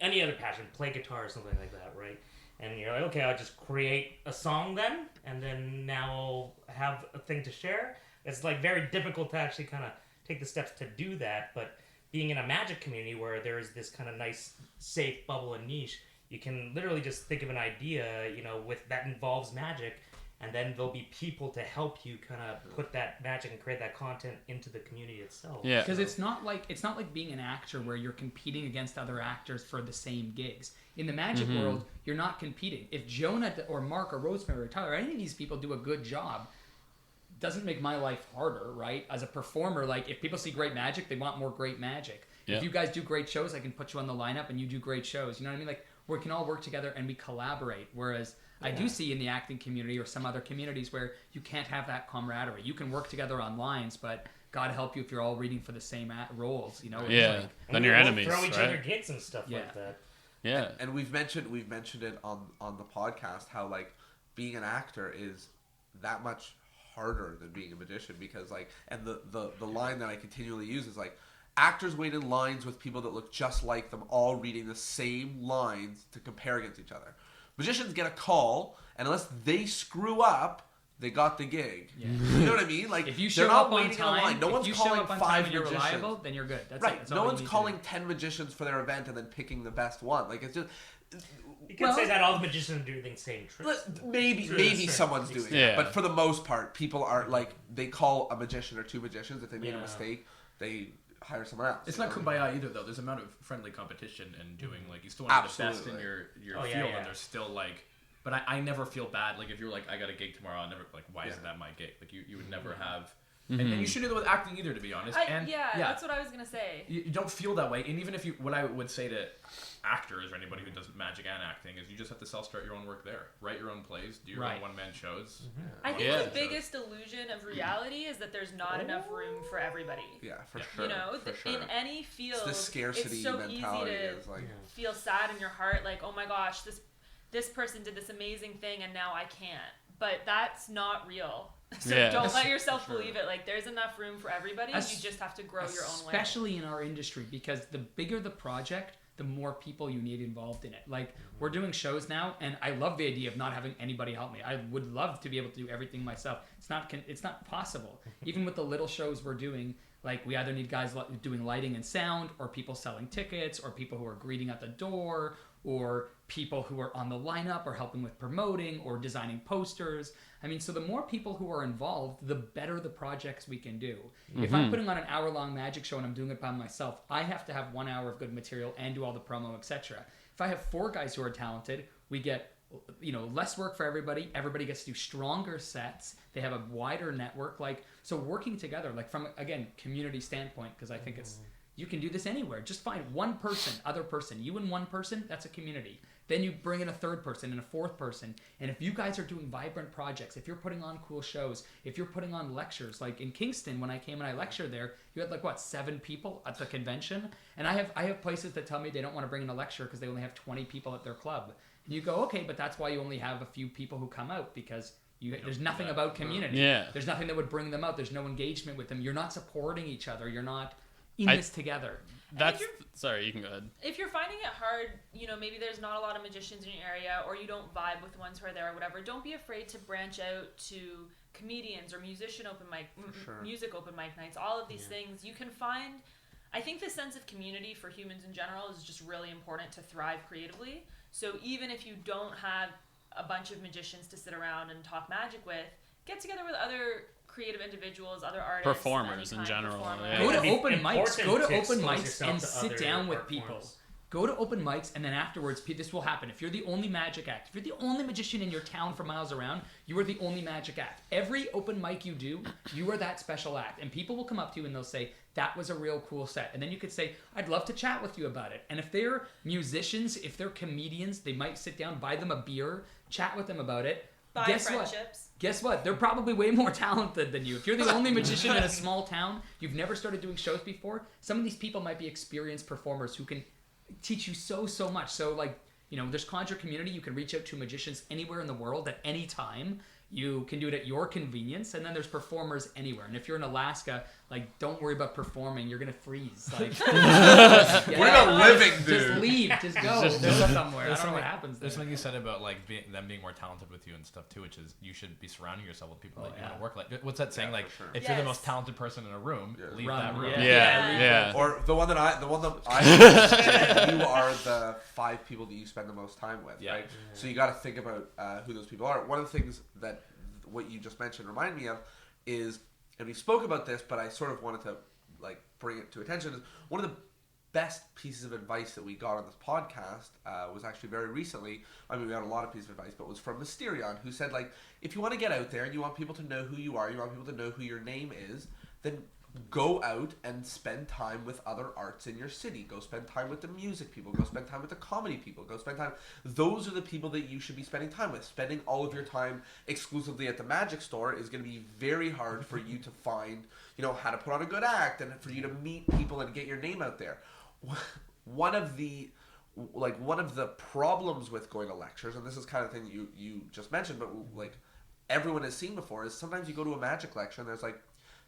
any other passion, play guitar or something like that, right? And you're like, okay, I'll just create a song then, and then now I'll have a thing to share. It's like very difficult to actually kind of take the steps to do that, but being in a magic community where there is this kind of nice, safe bubble and niche, you can literally just think of an idea, with that involves magic, and then there'll be people to help you kind of put that magic and create that content into the community itself. Yeah. Because it's not like being an actor where you're competing against other actors for the same gigs. In the magic world, you're not competing. If Jonah or Mark or Rosemary or Tyler, any of these people do a good job, doesn't make my life harder, right? As a performer, like if people see great magic, they want more great magic. Yeah. If you guys do great shows, I can put you on the lineup and you do great shows. You know what I mean? Like we can all work together and we collaborate. Whereas I do see in the acting community or some other communities where you can't have that camaraderie. You can work together on lines, but God help you if you're all reading for the same roles. It's Yeah. like, Then you're we'll enemies, throw each right? other gigs and stuff like that. Yeah. And we've mentioned it on the podcast how like being an actor is that much harder than being a magician because like and the line that I continually use is like actors wait in lines with people that look just like them all reading the same lines to compare against each other. Magicians get a call and unless they screw up they got the gig. Yeah. You know what I mean? Like if you they're show not up on waiting in a line. time, No one's calling on 5 time and you're magicians. reliable, then you're good. That's right. It. That's No all you one's need to calling do. 10 magicians for their event and then picking the best one. Like it's just You can say that all the magicians do the same tricks. maybe True. someone's doing Yeah. it, but for the most part, people are like they call a magician or 2 magicians if they made a mistake, they hire someone else. It's not kumbaya either, though. There's an amount of friendly competition and doing like you still want to be the best in your field, and there's still like. But I never feel bad. Like if you're like I got a gig tomorrow, I never like why isn't that my gig? Like you would never have. And you shouldn't do that with acting either, to be honest. That's what I was gonna say. You don't feel that way, and even if you, what I would say to actors or anybody who does magic and acting is you just have to self-start your own work there, write your own plays, do your own one-man shows. I think the biggest illusion of reality is that there's not enough room for everybody. Yeah, for sure. For sure. In any field, it's the scarcity it's so mentality. easy Is like feel sad in your heart, like oh my gosh, this person did this amazing thing and now I can't. But that's not real. So don't let yourself believe it. Like there's enough room for everybody. You just have to grow your own way. Especially in our industry, because the bigger the project, the more people you need involved in it. Like we're doing shows now, and I love the idea of not having anybody help me. I would love to be able to do everything myself. It's not possible. Even with the little shows we're doing, like we either need guys doing lighting and sound, or people selling tickets, or people who are greeting at the door, or people who are on the lineup or helping with promoting or designing posters. I mean, so the more people who are involved, the better the projects we can do. If I'm putting on an hour-long magic show and I'm doing it by myself, I have to have 1 hour of good material and do all the promo, etc. If I have 4 guys who are talented, we get less work for everybody. Everybody gets to do stronger sets. They have a wider network. So working together, like from, again, community standpoint, because I think it's You can do this anywhere. Just find one person, other person. You and one person, that's a community. Then you bring in a third person and a fourth person. And if you guys are doing vibrant projects, if you're putting on cool shows, if you're putting on lectures, like in Kingston, when I came and I lectured there, you had 7 people at the convention. And I have places that tell me they don't want to bring in a lecturer because they only have 20 people at their club. And you go, okay, but that's why you only have a few people who come out, because there's nothing about community. Yeah. There's nothing that would bring them out. There's no engagement with them. You're not supporting each other. You're not in this together. Sorry, you can go ahead. If you're finding it hard, maybe there's not a lot of magicians in your area, or you don't vibe with the ones who are there or whatever, don't be afraid to branch out to comedians or music open mic nights, all of these things. You can find, I think the sense of community for humans in general is just really important to thrive creatively. So even if you don't have a bunch of magicians to sit around and talk magic with, get together with other creative individuals, other artists, performers in general. Yeah. Go to open mics. Go to open expose mics yourself and to sit other down with art people. forms. Go to open mics, and then afterwards, this will happen. If you're the only magic act, if you're the only magician in your town for miles around, you are the only magic act. Every open mic you do, you are that special act. And people will come up to you and they'll say, that was a real cool set. And then you could say, I'd love to chat with you about it. And if they're musicians, if they're comedians, they might sit down, buy them a beer, chat with them about it. Guess what? They're probably way more talented than you. If you're the only magician in a small town, you've never started doing shows before, some of these people might be experienced performers who can teach you so much. So there's Conjure Community. You can reach out to magicians anywhere in the world at any time. You can do it at your convenience, and then there's performers anywhere. And if you're in Alaska, don't worry about performing. You're gonna freeze. We're not living, dude. Just leave. Just go. There's somewhere. I don't know what happens. There's something you said about them being more talented with you and stuff too, which is you should be surrounding yourself with people that you want to work like. What's that saying? If you're the most talented person in a room, leave that room. Yeah. Or the one that I you are the 5 people that you spend the most time with, right? So you got to think about who those people are. One of the things that what you just mentioned remind me of is, and we spoke about this, but I sort of wanted to bring it to attention, is one of the best pieces of advice that we got on this podcast was actually very recently. I mean, we got a lot of pieces of advice, but it was from Mysterion, who said, if you want to get out there and you want people to know who you are, you want people to know who your name is, then go out and spend time with other arts in your city. Go spend time with the music people. Go spend time with the comedy people. Go spend time. Those are the people that you should be spending time with. Spending all of your time exclusively at the magic store is going to be very hard for you to find, how to put on a good act and for you to meet people and get your name out there. One of the problems with going to lectures, and this is kind of thing you just mentioned, but everyone has seen before, is sometimes you go to a magic lecture and there's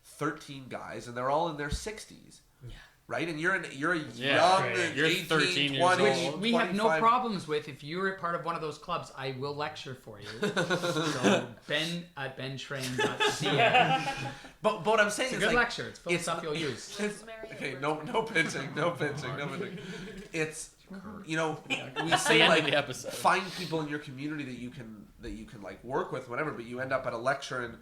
13 guys and they're all in their 60s. Yeah. Right? And you're a young, you're 18, 13 years 20, old. Which we have no problems with. If you're a part of one of those clubs, I will lecture for you. So Ben at bentrain.ca. But what I'm saying It's a good lecture. It's full of stuff you'll use. Okay, no pitching. It's we say the end of the episode. Find people in your community that you can work with, whatever. But you end up at a lecture and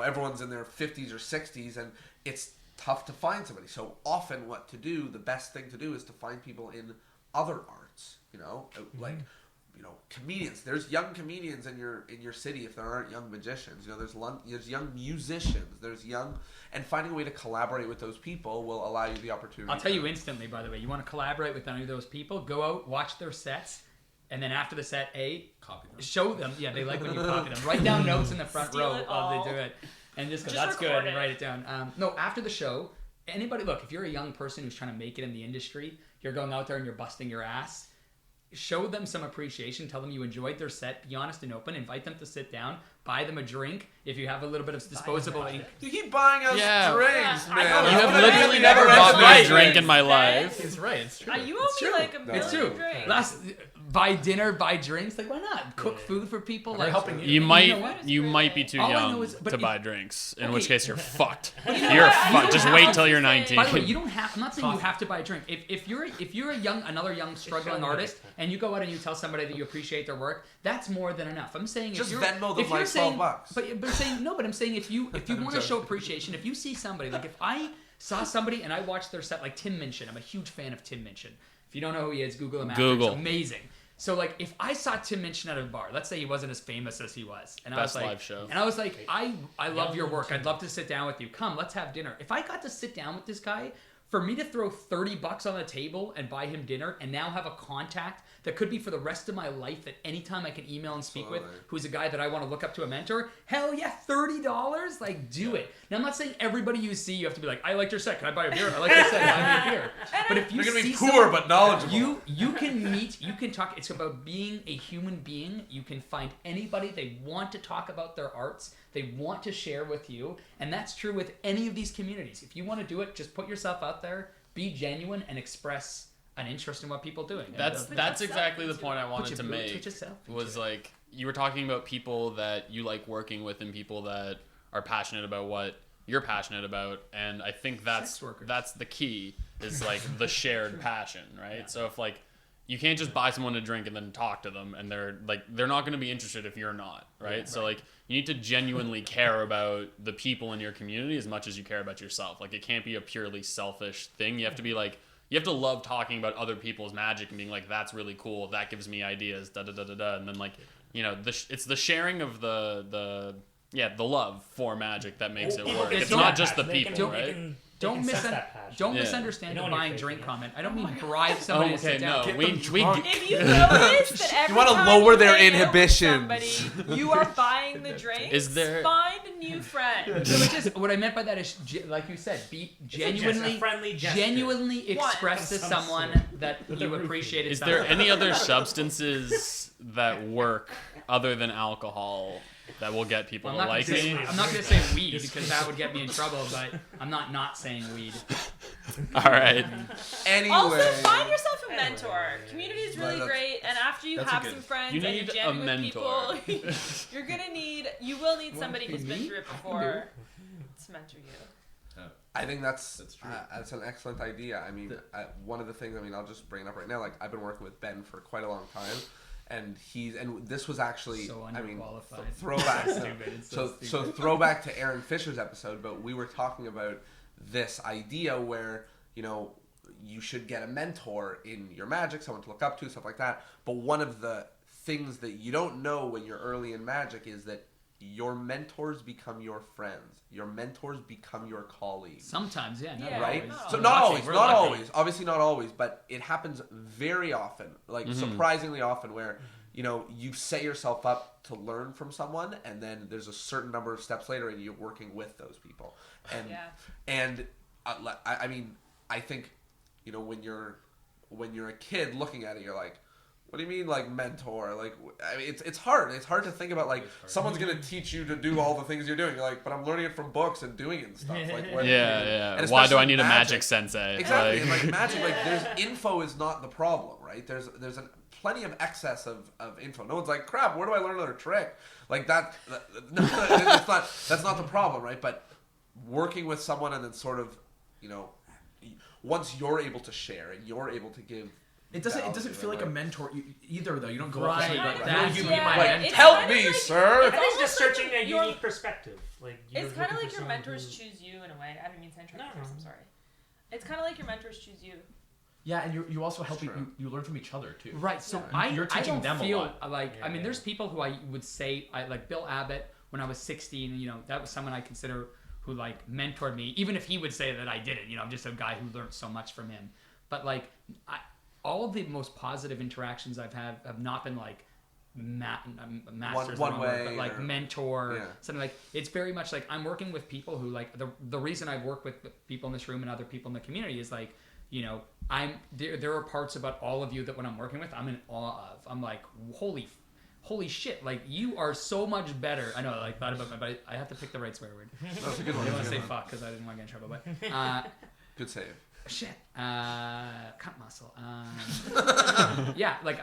everyone's in their 50s or 60s, and it's tough to find somebody. So often, the best thing to do is to find people in other arts. Comedians. There's young comedians in your city. If there aren't young magicians, there's young musicians. And finding a way to collaborate with those people will allow you the opportunity. I'll tell you instantly. By the way, you want to collaborate with any of those people? Go out, watch their sets, and then after the set, copy them. Show them. Yeah, they like when you copy them. Write down notes in the front row while they do it, and just go, that's good, and write it down. No, after the show, anybody, look, if you're a young person who's trying to make it in the industry, you're going out there and you're busting your ass. Show them some appreciation. Tell them you enjoyed their set. Be honest and open. Invite them to sit down. Buy them a drink if you have a little bit of disposable ink. You keep buying us drinks, man. You have literally never bought me a drink in my life. It's right. It's true. You owe me like a million It's true. drinks. Buy dinner, buy drinks. Why not? Cook food for people. helping you. You know might be too All I young know is- but to if- buy drinks. In Okay. which case, you're fucked. You're fucked. Just wait till you're 19. By the way, you don't have. I'm not saying you have to buy a drink. If you're another young struggling artist, and you go out and you tell somebody that you appreciate their work, that's more than enough. I'm saying Just if you're, Venmo them if you're like saying, $12. But saying no. But I'm saying if you want to show appreciation, if you see somebody if I saw somebody and I watched their set, like Tim Minchin, I'm a huge fan of Tim Minchin. If you don't know who he is, Google him. Google. It's amazing. So if I saw Tim Minchin at a bar, let's say he wasn't as famous as he was, and Best I was live show. and I was like, I love your work. I'd love to sit down with you. Come, let's have dinner. If I got to sit down with this guy for me to throw $30 on the table and buy him dinner and now have a contact that could be for the rest of my life that anytime I can email and speak with, who's a guy that I want to look up to a mentor, hell yeah, $30? Like, do it. Now, I'm not saying everybody you see, you have to be like, I liked your set, can I buy a beer? I like your set, buy me a beer. But if you You're going to be see poor someone, but knowledgeable. you can meet, you can talk, it's about being a human being. You can find anybody, they want to talk about their arts, they want to share with you, and that's true with any of these communities. If you want to do it, just put yourself out there, be genuine, and express an interest in what people are doing. That's exactly the point I wanted to make. Was like, you were talking about people that you like working with and people that are passionate about what you're passionate about, and I think that's the key, is like the shared passion, right? Yeah. So if like you can't just buy someone a drink and then talk to them, and they're not going to be interested if you're not, right? Yeah, so like you need to genuinely care about the people in your community as much as you care about yourself. Like, it can't be a purely selfish thing. You have to be like, you have to love talking about other people's magic and being like, that's really cool, that gives me ideas, da da da da da, and then like, you know, it's the sharing of the love for magic that makes it work. It's not just the people, right? Don't misunderstand the buying drink comment. I don't mean bribe somebody to sit down. No, if you notice that every you want to time lower you their hang out with inhibitions. somebody, you are buying the drinks. Find a new friend. So what I meant by that is, like you said, be genuinely express to someone that you appreciate. Is there any other substances that work other than alcohol that will get people to like me? I'm not going to say weed because that would get me in trouble, but I'm not saying weed. All right. Anyway. Also, find yourself a mentor. Community is really great, and after you have some friends and you're jamming with people, you will need somebody who's been through it before to mentor you. I think that's an excellent idea. I mean, one of the things, I'll just bring it up right now. Like, I've been working with Ben for quite a long time. And this was actually, so throwback. So throwback to Aaron Fisher's episode, but we were talking about this idea where, you know, you should get a mentor in your magic, someone to look up to, stuff like that. But one of the things that you don't know when you're early in magic is that your mentors become your friends. Your mentors become your colleagues. Sometimes, yeah. Right? Always. So not always. Obviously not always, but it happens very often, like surprisingly often, where, you know, you set yourself up to learn from someone, and then there's a certain number of steps later and you're working with those people. And I think, you know, when you're a kid looking at it, you're like, what do you mean, like, mentor? Like, it's hard. It's hard to think about, like, someone's going to teach you to do all the things you're doing. You're like, but I'm learning it from books and doing it and stuff. Like, and why do I need a magic sensei? Exactly. And, like, magic, like, there's info is not the problem, right? There's plenty of excess of info. No one's like, crap, where do I learn another trick? Like, that's not the problem, right? But working with someone and then sort of, you know, once you're able to share and you're able to give. It doesn't feel like a mentor either, though. You don't go right. up to somebody Will you be my mentor? Help me, sir. I think it's just searching a unique perspective. Like, it's kind of like your mentors choose you in a way. I didn't mean to interrupt you. I'm sorry. It's kind of like your mentors choose you. Yeah, and you also help you learn from each other too. Right. So you're teaching them a lot. Like, I mean, there's people who I would say, like Bill Abbott, when I was 16, you know, that was someone I consider who, like, mentored me, even if he would say that I didn't. You know, I'm just a guy who learned so much from him. But, like, all of the most positive interactions I've had have not been like masters one way, but like mentor, something like. It's very much like I'm working with people who, like, the reason I work with people in this room and other people in the community is, like, you know, there are parts about all of you that when I'm working with, I'm in awe of. I'm like, holy shit, like, you are so much better. I know, like, thought about but I have to pick the right swear word. That's a good one. I didn't want to say fuck because I didn't want to get in trouble, but good save. Shit. Cunt muscle. Yeah, like,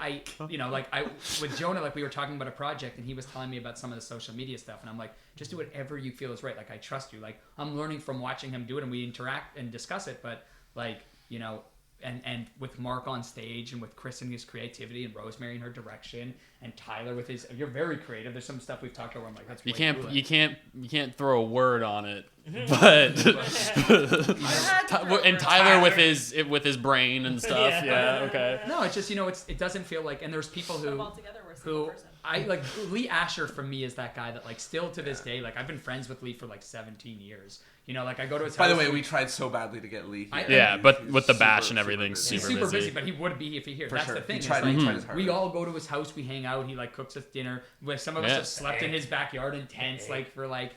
with Jonah, like, we were talking about a project and he was telling me about some of the social media stuff, and I'm like, just do whatever you feel is right. Like, I trust you. Like, I'm learning from watching him do it, and we interact and discuss it, but, like, you know, and with Mark on stage, and with Chris and his creativity, and Rosemary and her direction, and Tyler with his, you're very creative. There's some stuff we've talked about where I'm like, that's you can't throw a word on it, but and Tyler with his brain and stuff. Yeah, okay. No, it's just, you know, it doesn't feel like, and there's people who I like Lee Asher for me is that guy that like still to this day, like I've been friends with Lee for like 17 years. You know, like I go to his house. By the way, we tried so badly to get Lee here. Yeah, but with the super, bash and super everything, busy. He's super busy, but he would be if he here. For That's sure. the thing. He is, tried, like, he tried his hardest. we all go to his house, we hang out, he like cooks us dinner. Some of us Yeah. have slept in his backyard in tents, like for like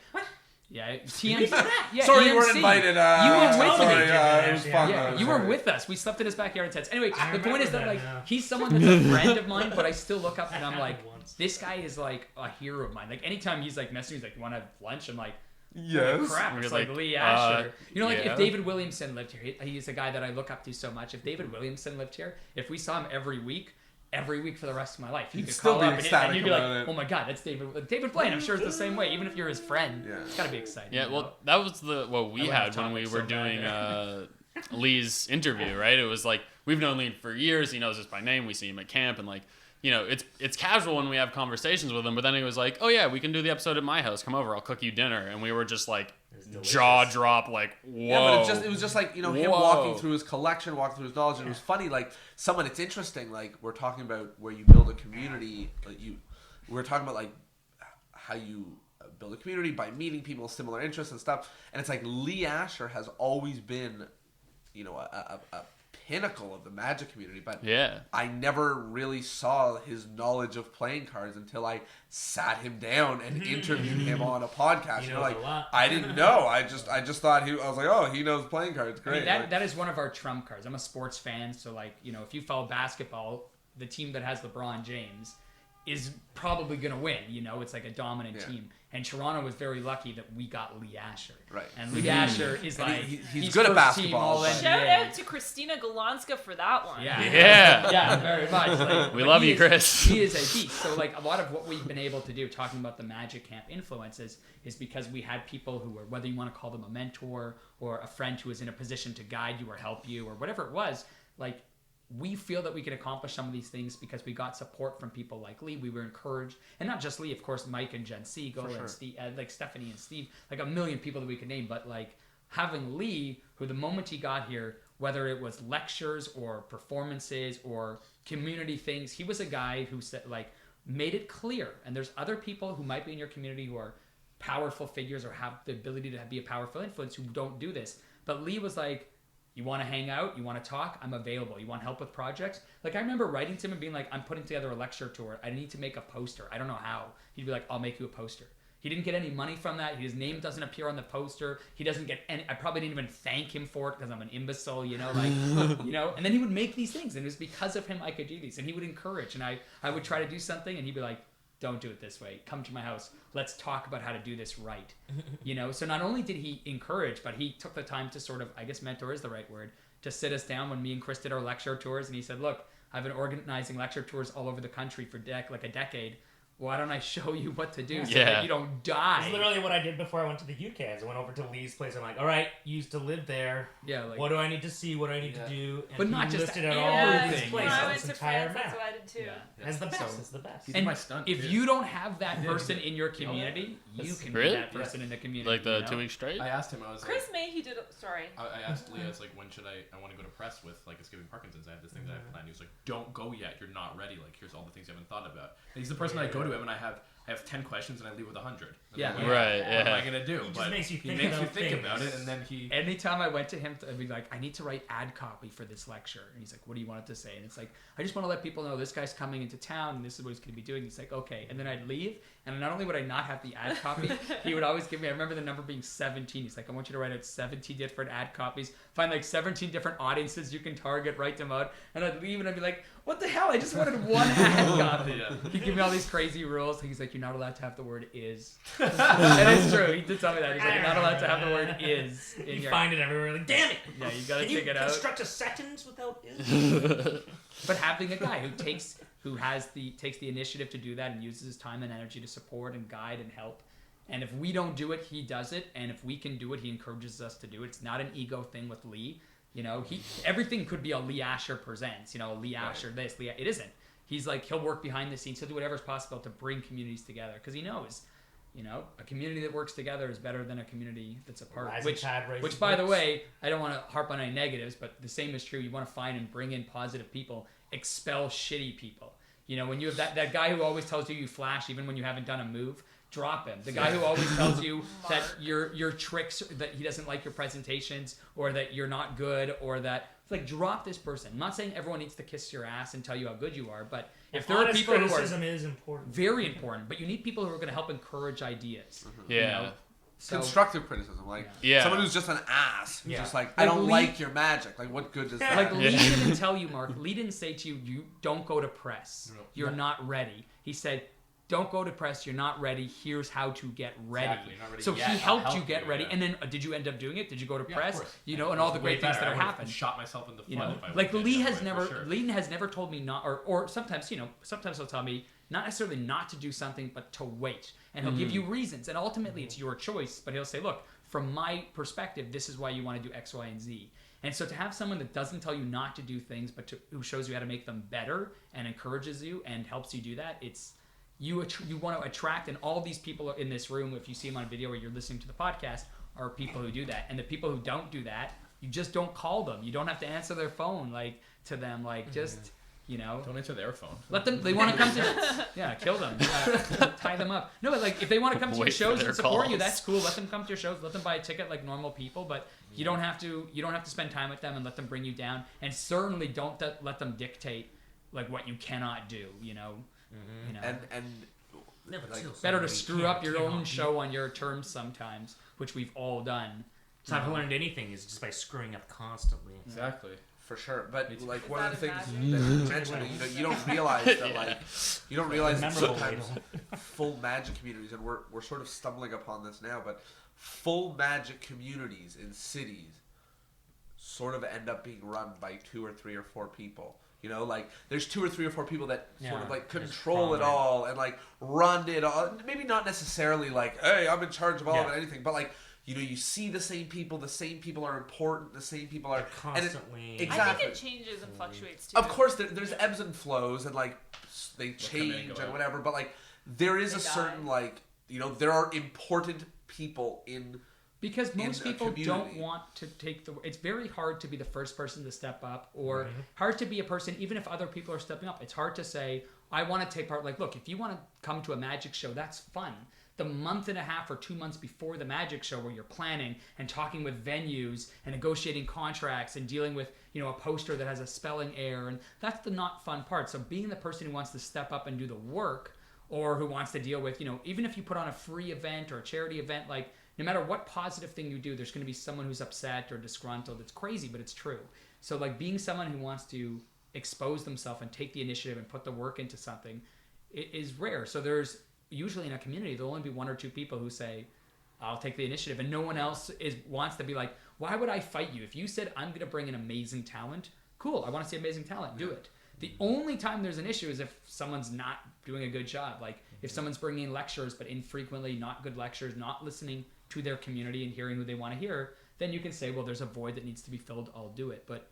yeah, TM. Yeah, Sorry you EMC. weren't invited. You were with sorry, me. it was fun. Yeah, though, you were sorry. with us. We slept in his backyard in tents. Anyway, I the point is that remember like that now. he's someone that's a friend of mine, but I still look up and I'm like, happened once. this guy is like a hero of mine. Like anytime he's like messaging me, he's like, "You want to have lunch?" I'm like, Yes. crap, You're it's like like, Lee Asher. You know, like yeah. if David Williamson lived here, he's a guy that I look up to so much. If David Williamson lived here, if we saw him every week for the rest of my life, you You'd could still call be up and ecstatic you'd be like, about it. "Oh my God, that's David Blaine." I'm sure it's the same way, even if you're his friend. Yeah. It's gotta be exciting. Yeah, you know? well, that was what we I had went when we off were topic so doing bad. Lee's interview, right? It was like we've known Lee for years. He knows us by name. We see him at camp, and like it's casual when we have conversations with him. But then he was like, "Oh yeah, we can do the episode at my house. Come over, I'll cook you dinner." And we were just like jaw drop, like whoa. Yeah, but it was just like him Whoa. walking through his collection, walking through his knowledge, and it was funny. Like it's interesting. Like we're talking about where you build a community. We're talking about like how you build a community by meeting people with similar interests and stuff. And it's like Lee Asher has always been, a pinnacle of the Magic community, but Yeah. I never really saw his knowledge of playing cards until I sat him down and interviewed him on a podcast. He You know, knows like a lot. I didn't know. I just thought I was like, oh, he knows playing cards. I Great. mean, that is one of our trump cards. I'm a sports fan, so like if you follow basketball, the team that has LeBron James is probably going to win. It's like a dominant Yeah. team. And Toronto was very lucky that we got Lee Asher. Right. And Lee Asher is And like he's good at first team basketball, All but- Shout NBA. out to Christina Golonska for that one. Yeah. Yeah. Yeah, very much. Like, We but love he you, is- Chris. He is a beast. So like a lot of what we've been able to do, talking about the Magic Camp influences, is because we had people who were, whether you want to call them a mentor or a friend who was in a position to guide you or help you or whatever it was, like we feel that we can accomplish some of these things because we got support from people like Lee. We were encouraged, and not just Lee, of course, Mike and Jen Siegel and Steve, like Stephanie and Steve, like a million people that we could name. But like having Lee, who the moment he got here, whether it was lectures or performances or community things, he was a guy who said like made it clear. And there's other people who might be in your community who are powerful figures or have the ability to be a powerful influence who don't do this. But Lee was like, you want to hang out? You want to talk? I'm available. You want help with projects? Like, I remember writing to him and being like, I'm putting together a lecture tour. I need to make a poster. I don't know how. He'd be like, I'll make you a poster. He didn't get any money from that. His name doesn't appear on the poster. He doesn't get any. I probably didn't even thank him for it because I'm an imbecile, And then he would make these things, and it was because of him I could do these. And he would encourage, and I would try to do something, and he'd be like, don't do it this way. Come to my house. Let's talk about how to do this right. So not only did he encourage, but he took the time to sort of, I guess mentor is the right word, to sit us down when me and Chris did our lecture tours. And he said, look, I've been organizing lecture tours all over the country for like a decade. Why don't I show you what to do so that you don't die? It's literally what I did before I went to the UK. I went over to Lee's place. I'm like, all right, you used to live there. Yeah, like, What do I need to see? What do I need to do? And But he not just listed out everything. all Yeah, of these Yeah. places. when I on went this to entire France, that's map. what I did too. That's the best. So- It's the best. He did my stunt, if too. you don't have that person in your community, you can Really? be that person in the community. Like the you know? 2 weeks straight. I asked him. I was Chris Mayhew did. Sorry. I asked Leah, I was like, when should I want to go to press with like Escaping Parkinson's. I have this thing that I planned. He was like, don't go yet. You're not ready. Like, here's all the things you haven't thought about. And he's the person I go to him and I have 10 questions and I leave with 100. Yeah. Like, Right, What am yeah. I gonna do? He just But makes you he think makes you about think things. about it, and then he. Anytime I went to him, I'd be like, I need to write ad copy for this lecture. And he's like, what do you want it to say? And it's like, I just want to let people know this guy's coming into town and this is what he's going to be doing. He's like, okay. And then I'd leave. And not only would I not have the ad copy, he would always give me, I remember the number being 17. He's like, I want you to write out 17 different ad copies. Find like 17 different audiences you can target, write them out. And I'd leave and I'd be like, what the hell? I just wanted one ad copy. Yeah. He'd give me all these crazy rules. He's like, you're not allowed to have the word is. And it's true. He did tell me that. He's like, you're not allowed to have the word is in You your... find it everywhere. Like, damn it! Yeah, you gotta Can take you it out. construct a sentence without is? But having a guy who takes the initiative to do that and uses his time and energy to support and guide and help. And if we don't do it, he does it. And if we can do it, he encourages us to do it. It's not an ego thing with Lee. Everything could be a Lee Asher presents. A Lee Asher this. It isn't. He's like, he'll work behind the scenes. He'll do whatever's possible to bring communities together because he knows. A community that works together is better than a community that's apart. Rising tide raises Which, by the boats. way, I don't want to harp on any negatives, but the same is true. You want to find and bring in positive people, expel shitty people. You know, when you have that guy who always tells you flash even when you haven't done a move, drop him. The guy who always tells you that your tricks, that he doesn't like your presentations, or that you're not good, or that like drop this person. I'm not saying everyone needs to kiss your ass and tell you how good you are, but if there are people who are criticism is important, very important, but you need people who are going to help encourage ideas. Yeah. You know? So, constructive criticism, like someone who's just an ass, who's just like I don't like your magic. Like, what good does that? Like Lee didn't tell you, Mark. Lee didn't say to you, "You don't go to press. You're not ready." He said, "Don't go to press. You're not ready. Here's how to get ready." Exactly, you're not ready so yet. he I'll helped help you get you, ready, yeah. and then did you end up doing it? Did you go to of press? course. You know, and all the great things that are happened. Shot myself in the foot. You know, if I like would've Lee did has that way, never, for sure. Lee has never told me not, or sometimes, you know, sometimes he'll tell me not necessarily not to do something, but to wait, and he'll give you reasons, and ultimately it's your choice. But he'll say, look, from my perspective, this is why you want to do X, Y, and Z. And so to have someone that doesn't tell you not to do things, but who shows you how to make them better and encourages you and helps you do that, it's you want to attract. And all these people in this room, if you see them on video or you're listening to the podcast, are people who do that. And the people who don't do that, you just don't call them. You don't have to answer their phone to them. Just, you know. Don't answer their phone. Let them. They want to come to. Kill them. Tie them up. No, but like if they want to come to your shows and support you, that's cool. Let them come to your shows. Let them buy a ticket like normal people. But you don't have to. You don't have to spend time with them and let them bring you down. And certainly don't let them dictate like what you cannot do. You know. You know. And better to screw up your own show on your terms sometimes, which we've all done. So I've learned anything is just by screwing up constantly. Exactly. for sure. But like one of the things that you mentioned, you don't realize that like you don't realize that sometimes full magic communities, and we're sort of stumbling upon this now, but full magic communities in cities sort of end up being run by 2 or 3 or 4 people. You know, like there's 2 or 3 or 4 people that sort of like control it all and like run it all. Maybe not necessarily like, hey, I'm in charge of all of it, anything, but like, you know, you see the same people are important, the same people are constantly. Exactly. I think it changes and fluctuates too. Of course, there's ebbs and flows, and like they change and whatever. But like there is a certain like, you know, there are important people in. Because most people don't want to take the... It's very hard to be the first person to step up, or hard to be a person, even if other people are stepping up. It's hard to say, I want to take part. Like, look, if you want to come to a magic show, that's fun. The month and a half or 2 months before the magic show, where you're planning and talking with venues and negotiating contracts and dealing with, you know, a poster that has a spelling error, and that's the not fun part. So being the person who wants to step up and do the work, or who wants to deal with, you know, even if you put on a free event or a charity event, like, no matter what positive thing you do, there's going to be someone who's upset or disgruntled. It's crazy, but it's true. So like being someone who wants to expose themselves and take the initiative and put the work into something is rare. So there's usually in a community, there'll only be 1 or 2 people who say, I'll take the initiative. And no one else wants to be like, why would I fight you? If you said, I'm going to bring an amazing talent, cool. I want to see amazing talent. Do it. The only time there's an issue is if someone's not doing a good job. Like if someone's bringing in lectures, but infrequently, not good lectures, not listening to their community and hearing who they want to hear, then you can say, well, there's a void that needs to be filled, I'll do it. But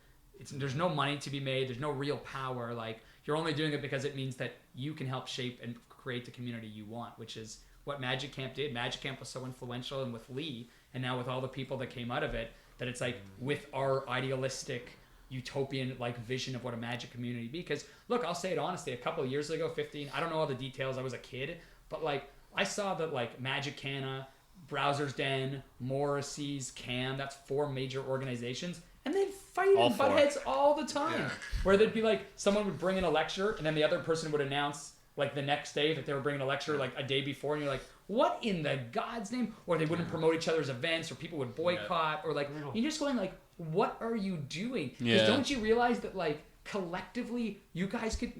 there's no money to be made, there's no real power. Like you're only doing it because it means that you can help shape and create the community you want, which is what Magic Camp did. Magic Camp was so influential, and with Lee, and now with all the people that came out of it, that it's like with our idealistic utopian like vision of what a magic community be. Because look, I'll say it honestly, a couple of years ago, 15, I don't know all the details, I was a kid, but like I saw that like Magicana, Browser's Den, Morrissey's, Cam, that's 4 major organizations, and they'd fight and butt heads all the time. Where there'd be like, someone would bring in a lecture, and then the other person would announce like the next day that they were bringing a lecture like a day before, and you're like, what in the God's name? Or they wouldn't promote each other's events, or people would boycott, or like, you're just going like, what are you doing? Because don't you realize that like, collectively, you guys could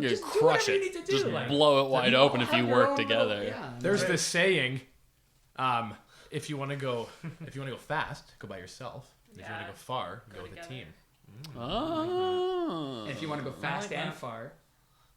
just do whatever you need to do. Just like, blow it wide open if you work together. There's this saying, if you want to go fast, go by yourself. If you want to go far, go with a team. Oh. And if you want to go fast and far,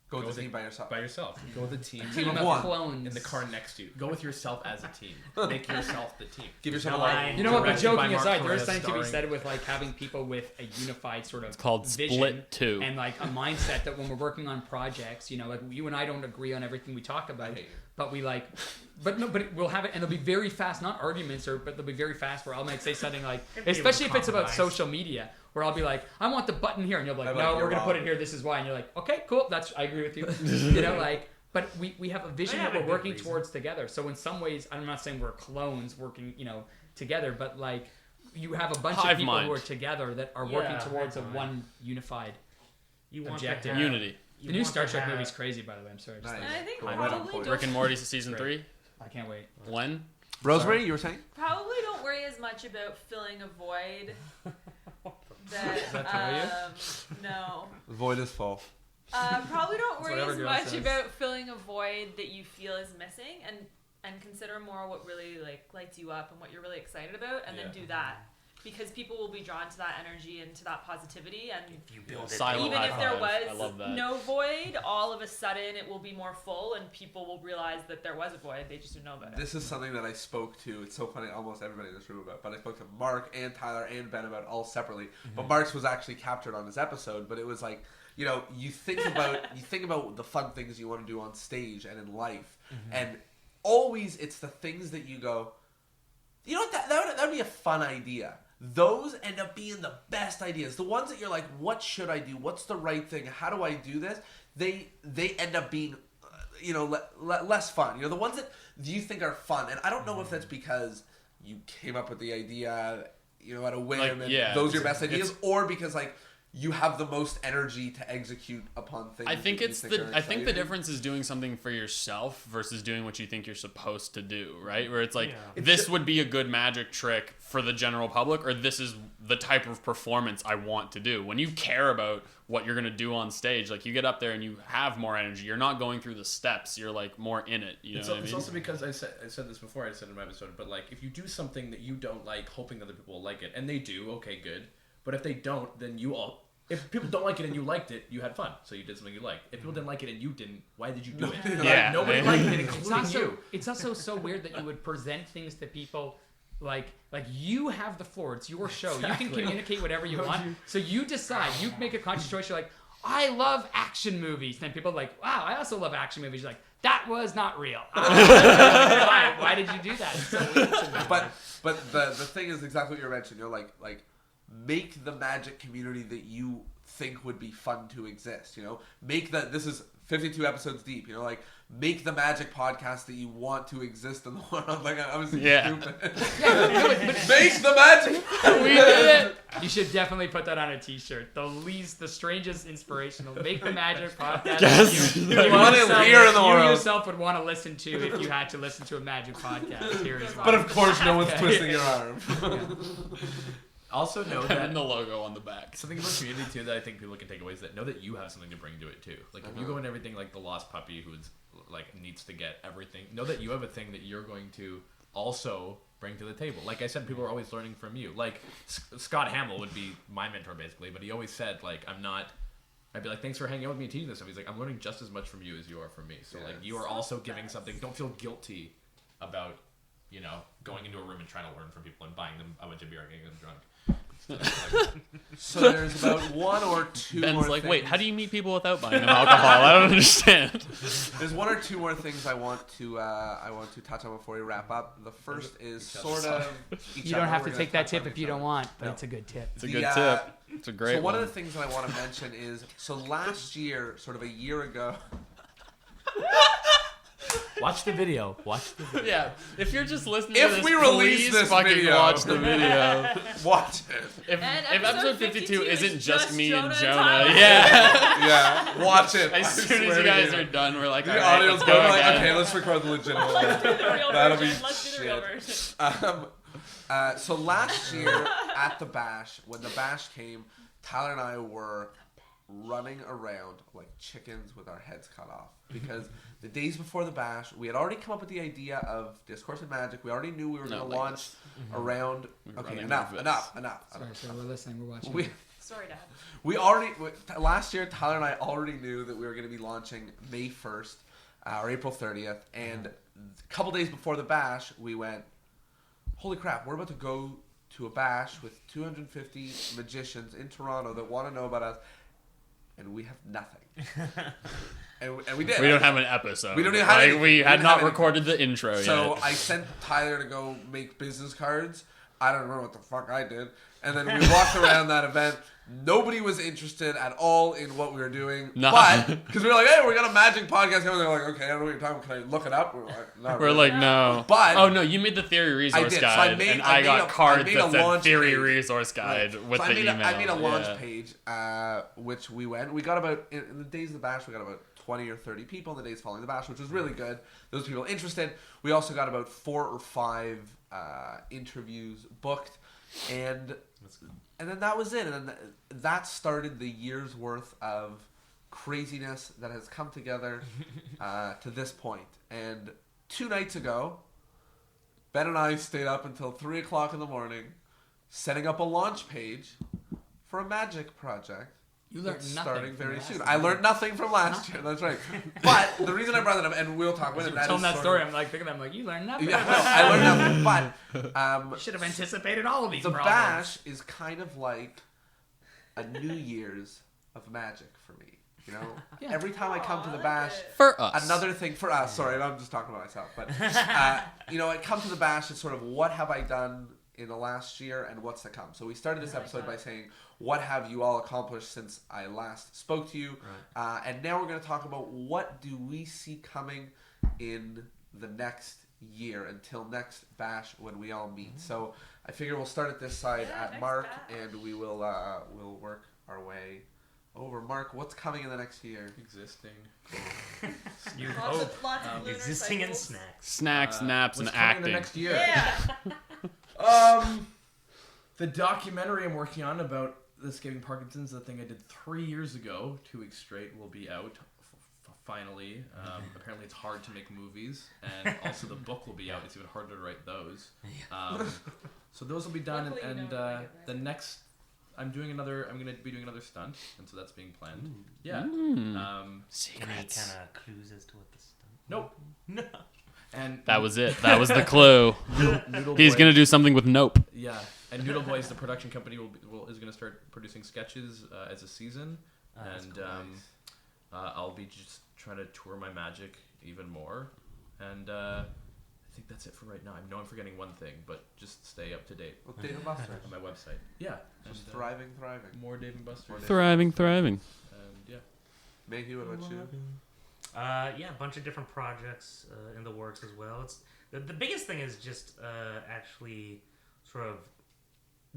go with the team by yourself. By yourself. Go with a team. Team of 1. Clones. In the car next to you. Go with yourself as a team. Make yourself the team. Give yourself a line. You know what? But Directed joking by Mark aside, there's Correia, something to be starring- said with like having people with a unified sort of Called vision Split 2. and like a mindset that when we're working on projects, you know, like you and I don't agree on everything we talk about, but we like, but we'll have it, and they'll be very fast, not arguments, but they'll be very fast where I might say something like, especially if it's about social media, Where I'll be like, I want the button here, and you'll be like, I'm no, like, we're "You're gonna put wrong." it here. This is why, and you're like, okay, cool. I agree with you. Like, but we have a vision I have that a we're good working reason. towards together. So in some ways, I'm not saying we're clones working, together, but like you have a bunch Hive of people mind. who are together that are working Yeah, towards a hive mind. one unified. You want Objective. to have, Unity. you The new want Star to Trek have- movie's crazy, by the way. I'm sorry. Nice. And I think Cool. Right on probably point. don't Rick and Morty season Great. 3. I can't wait. When? Rosemary, you were saying? probably don't worry as much about filling a void. That, that for no. The void is full. Probably don't worry whatever as girl much says. about filling a void that you feel is missing, and consider more what really lights you up and what you're really excited about, and then Yeah. do that. Because people will be drawn to that energy and to that positivity, and You build it. Silent even high if there five. I was love that. no void, all of a sudden it will be more full, and people will realize that there was a void. They just didn't know about it. This is something that I spoke to. It's so funny, almost everybody in this room about. But I spoke to Mark and Tyler and Ben about all separately. But Mark's was actually captured on his episode. But it was like, you think about the fun things you want to do on stage and in life, and always it's the things that you go, you know what, that would be a fun idea. Those end up being the best ideas. The ones that you're like, what should I do? What's the right thing? How do I do this? They end up being, less fun. The ones that you think are fun. And I don't know if that's because you came up with the idea, at a whim, and those are your best ideas, or because you have the most energy to execute upon things. I think that you it's are I think the exciting. difference is doing something for yourself versus doing what you think you're supposed to do, right? Where it's like, Yeah. this would be a good magic trick for the general public, or this is the type of performance I want to do. When you care about what you're going to do on stage, you get up there and you have more energy. You're not going through the steps. You're more in it. You know what I mean? It's also because I said this before. I said in my episode, but if you do something that you don't like, hoping other people will like it, and they do, okay, good. But if they don't, then if people don't like it and you liked it, you had fun. So you did something you liked. If people didn't like it and you didn't, why did you do it? Yeah. Nobody liked it, It's including it's also so weird that you would present things to people like you have the floor. It's your show. You can communicate whatever you want. So you decide. You make a conscious choice. You're like, I love action movies. Then people are like, wow, I also love action movies. You're like, that was not real. Why did you do that? It's so weird to me. But the thing is exactly what you mentioned. Like make the magic community that you think would be fun to exist. Make this is 52 episodes deep. Make the magic podcast that you want to exist in the world. I was stupid. Make the magic. We did it. You should definitely put that on a T-shirt. The strangest inspirational. Make the magic podcast. Yes. You want it here in the world. You yourself would want to listen to if you had to listen to a magic podcast. Here is But of course, no one's twisting your arm. Also know And that the logo on the back. something about community too that I think people can take away is that know that you have something to bring to it too. If you go into everything like the lost puppy who's needs to get everything, know that you have a thing that you're going to also bring to the table. Like I said, people are always learning from you. Scott Hamill would be my mentor basically, but he always said I'd be like, thanks for hanging out with me and teaching this stuff. He's like, I'm learning just as much from you as you are from me. So you are also giving something. Don't feel guilty about going into a room and trying to learn from people and buying them a bunch of beer and getting them drunk. So there's about one or two Ben's more like, things. wait, how do you meet people without buying them alcohol? I don't understand. There's one or two more things I want to touch on before we wrap up. The first is sort of You don't have to take that tip if you don't want, but No. it's a good tip. It's a good tip. It's a great So one one. of the things that I want to mention is, last year, sort of a year ago. Watch the video. Yeah, if you're just listening If to this, we release please this fucking video. watch the video. Watch it. If And episode 52 isn't just me and Jonah, Tyler. yeah. Yeah, watch it. As soon as you guys are done, we're like, The all right, audio's let's going go like, again. okay, let's record the legitimate one. Let's do the real That'll version. be Let's do the real shit. version. So last year at the Bash, when the Bash came, Tyler and I were running around like chickens with our heads cut off. Because the days before the Bash, we had already come up with the idea of Discourse and Magic. We already knew we were going to launch around... Okay, running enough. Sorry, we're listening. We're watching. Sorry, Dad. Last year, Tyler and I already knew that we were going to be launching May 1st or April 30th. And a couple days before the Bash, we went, holy crap, we're about to go to a Bash with 250 magicians in Toronto that want to know about us. And we have nothing. and we did. We don't have an episode. We don't even have anything. We We had don't not have anything. recorded the intro So yet. I sent Tyler to go make business cards. I don't remember what the fuck I did. And then we walked around that event. Nobody was interested at all in what we were doing. No. But, because we were like, hey, we got a magic podcast. And they're like, okay, I don't know what you're talking about. Can I look it up? We're like, not We're really. like, no. But oh no, you made the Theory Resource did. So Guide, and I got cards that said Theory Resource Guide with so the email. I made a launch page, which we went. We got about, in the days of the bash, we got about 20 or 30 people in the days following the bash, which was really good. Those people interested. We also got about 4 or 5 interviews booked, and then that was it. And then that started the year's worth of craziness that has come together to this point. And 2 nights ago, Ben and I stayed up until 3 o'clock in the morning setting up a launch page for a magic project. You learned that's nothing starting from very last soon. year. I learned nothing from last year. That's right. But the reason I brought that up, and we'll talk about it. Tell them that story. I'm like thinking, I'm like, you learned nothing. Yeah, no, I learned nothing. But You should have anticipated all of these the problems. bash is kind of like a New Year's of magic for me. You know, Yeah. every time I come to the bash, For us. another thing for us. Sorry, I'm just talking about myself. But you know, I come to the bash. It's sort of what have I done in the last year and what's to come. So we started this episode by saying, what have you all accomplished since I last spoke to you? Right. And now we're going to talk about what do we see coming in the next year until next bash when we all meet. So I figure we'll start at this side at next Mark, bash. and we will we'll work our way over. Mark, what's coming in the next year? Existing. You Lots hope. of lunar Existing and cycles. snacks. Snacks, naps, What's and coming in the acting. next year? Yeah. The documentary I'm working on about the escaping Parkinson's, the thing I did 3 years ago, 2 weeks straight, will be out finally. Apparently it's hard to make movies, and also the book will be out. It's even harder to write those. So those will be done, Luckily you and know how to make it, the right? next, I'm going to be doing another stunt, and so that's being planned. Yeah. Any Secrets. kind of clues as to what this stuff? Nope. No. And That was it. That was the clue. Noodle He's Boy- gonna do something with Nope. Yeah, and Noodle Boys, the production company, is going to start producing sketches as a season, and I'll be just trying to tour my magic even more, and I think that's it for right now. I know I'm forgetting one thing, but just stay up to date Well, Dave and Buster's. on my website. Yeah, Just and, thriving. more Dave and Buster's, Thriving. and yeah. Mayhew, what about you? Yeah, a bunch of different projects in the works as well. It's the biggest thing is just actually sort of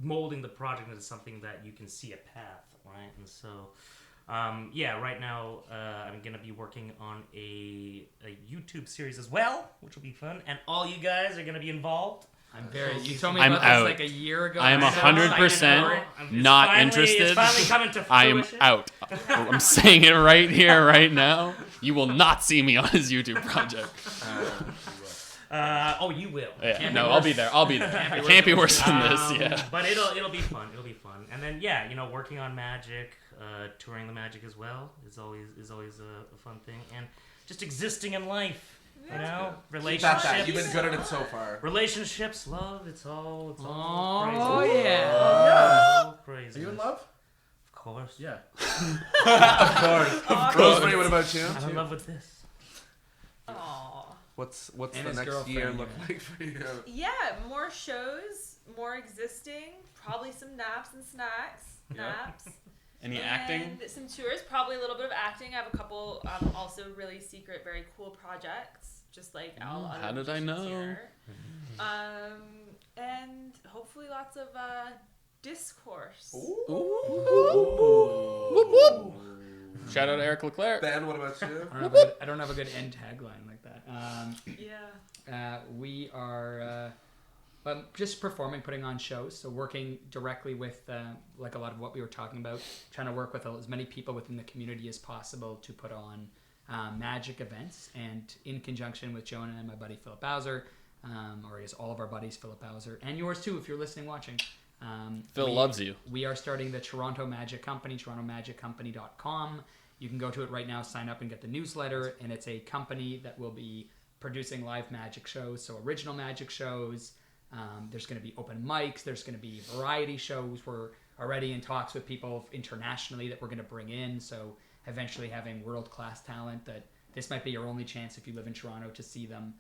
molding the project into something that you can see a path, right? And so, yeah, right now I'm gonna be working on a YouTube series as well, which will be fun, and all you guys are gonna be involved. I'm very. You told me I'm about out. this like a year ago. I am I'm so excited 100% for it. It's not finally- interested. It's finally coming to I am fruition. out. I'm saying it right here, right now. You will not see me on his YouTube project. Oh, you will. Yeah, no, I'll be there. I'll be there. It can't be worse than this. Yeah. But it'll be fun. It'll be fun. And then yeah, working on magic, touring the magic as well is always a fun thing, and just existing in life. Relationships. That's that. You've been good at it so far. Relationships, love. It's all Oh crazy. yeah. All crazy. Are you in love? Of course. Yeah. Of course. Rosemary, what about you? I'm in love with this. Aw. What's And the his next girlfriend, year look yeah. like for you? Yeah, more shows, more existing, probably some naps and snacks. Yeah. Naps. Any acting? And some tours, probably a little bit of acting. I have a couple also really secret, very cool projects, just like all other how did I musicians know? here. And hopefully lots of discourse. Shout out to Eric Leclerc. Ben, what about you? I don't have a good end tagline like that. Yeah. We are just performing, putting on shows. So working directly with like a lot of what we were talking about, trying to work with as many people within the community as possible to put on magic events. And in conjunction with Jonah and my buddy Philip Bowser, or I guess all of our buddies, Philip Bowser, and yours too if you're listening, watching. Phil loves you. We are starting the Toronto Magic Company, torontomagicccompany.com. You can go to it right now, sign up and get the newsletter, and it's a company that will be producing live magic shows, so original magic shows. There's going to be open mics. There's going to be variety shows. We're already in talks with people internationally that we're going to bring in, so eventually having world-class talent that this might be your only chance if you live in Toronto to see them.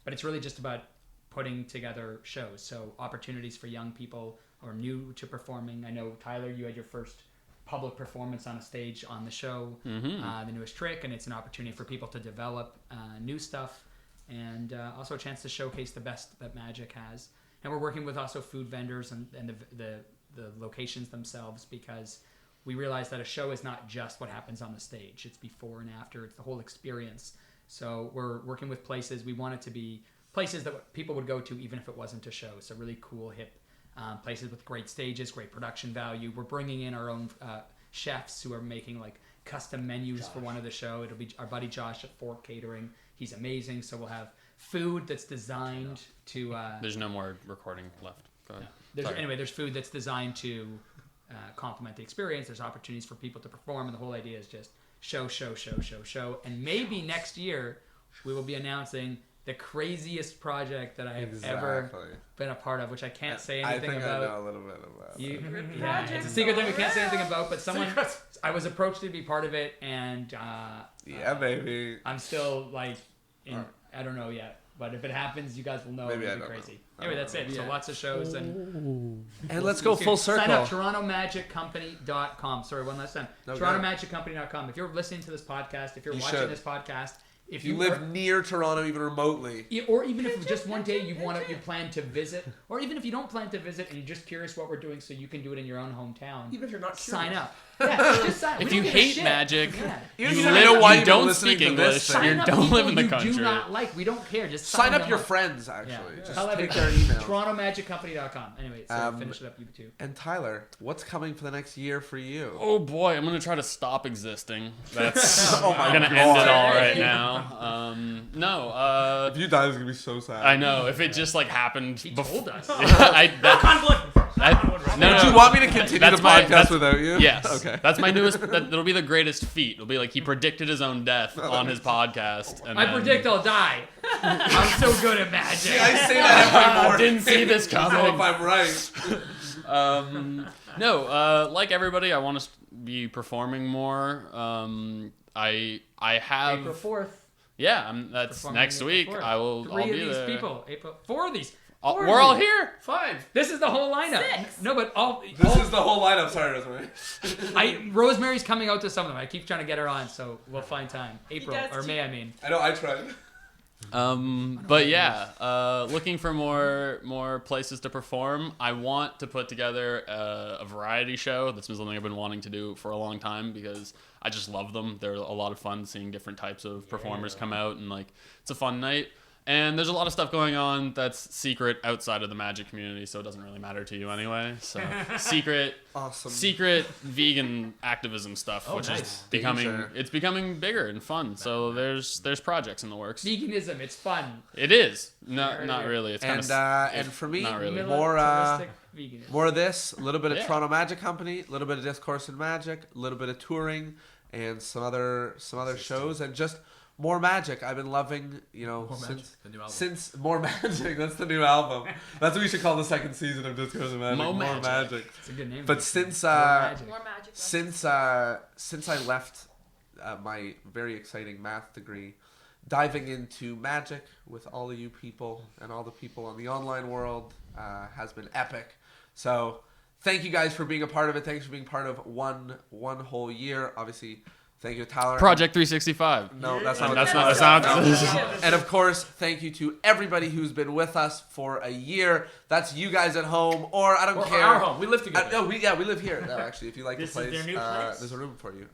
But it's really just about putting together shows, so opportunities for young people or new to performing. I know, Tyler, you had your first public performance on a stage on the show, the newest trick, and it's an opportunity for people to develop new stuff, and also a chance to showcase the best that magic has. And we're working with also food vendors and the locations themselves, because we realize that a show is not just what happens on the stage. It's before and after. It's the whole experience. So we're working with places. We want it to be places that people would go to even if it wasn't a show. So really cool, hip places with great stages, great production value. We're bringing in our own chefs who are making like custom menus for one of the show. It'll be our buddy Josh at Fork Catering. He's amazing. So we'll have food that's designed to... There's no more recording left. Go ahead. Anyway, there's food that's designed to complement the experience. There's opportunities for people to perform, and the whole idea is just show. And maybe next year we will be announcing the craziest project that I have ever been a part of, which I can't say anything about. I think I know a little bit about. Yeah, it's a secret thing we can't say anything about. But I was approached to be part of it, and baby. I'm still like, I don't know yet. But if it happens, you guys will know. Maybe it'll be crazy. Anyway, that's it. So lots of shows and let's go full circle. Sign up TorontoMagicCompany.com. Sorry, one last time. TorontoMagicCompany.com. If you're listening to this podcast, if you're watching this podcast, if you live near Toronto, even remotely, or even if just one day you plan to visit, or even if you don't plan to visit and you're just curious what we're doing, so you can do it in your own hometown. Even if you're not curious. Sign up. Yeah, just sign up. If you hate magic, you don't speak English, you don't live in the country. You do not like. We don't care. Just sign up your friends. Actually, just take their email. TorontoMagicCompany.com. Anyway, so finish it up, you two. And Tyler, what's coming for the next year for you? Oh boy, I'm gonna try to stop existing. That's oh my I'm gonna God. end it all right now. No. If you die, it's gonna be so sad. I know. If it just like happened. He told us. No. Do you want me to continue the podcast without you? Yes. Okay. That's my newest. That'll be the greatest feat. It'll be like he predicted his own death on his podcast. And I predict I'll die. I'm so good at magic. See, I say that every morning. Didn't see this coming. I don't know if I'm right. No. Like everybody, I want to be performing more. I have April 4th. Yeah, that's next week. I'll be these there. People. Four of these. We're all here. 5. This is the whole lineup. 6. No, but This is the whole lineup. Sorry, Rosemary. Rosemary's coming out to some of them. I keep trying to get her on, so we'll find time. April or May, I mean. I know. I tried. But yeah, looking for more places to perform. I want to put together a variety show. That's been something I've been wanting to do for a long time because I just love them. They're a lot of fun seeing different types of performers come out, and like it's a fun night. And there's a lot of stuff going on that's secret outside of the magic community, so it doesn't really matter to you anyway. So secret vegan activism stuff, which is becoming bigger and fun. So there's projects in the works. Veganism, it's fun. It is. No, not really. It's kind of and for me, not really. more of this, a little bit of Toronto Magic Company, a little bit of Discourse in Magic, a little bit of touring, and some other shows, and just more magic. I've been loving, since More Magic. That's the new album. That's what we should call the second season of Discourse in Magic. More Magic. It's a good name. But since I left my very exciting math degree, diving into magic with all of you people and all the people on the online world has been epic. So thank you guys for being a part of it. Thanks for being part of one whole year. Obviously, thank you, Tyler. Project 365. No, that's not. That's not. And of course, thank you to everybody who's been with us for a year. That's you guys at home, or I don't care. Our home. We live together. We live here. No, actually, if you like the place, is their new place? There's a room for you.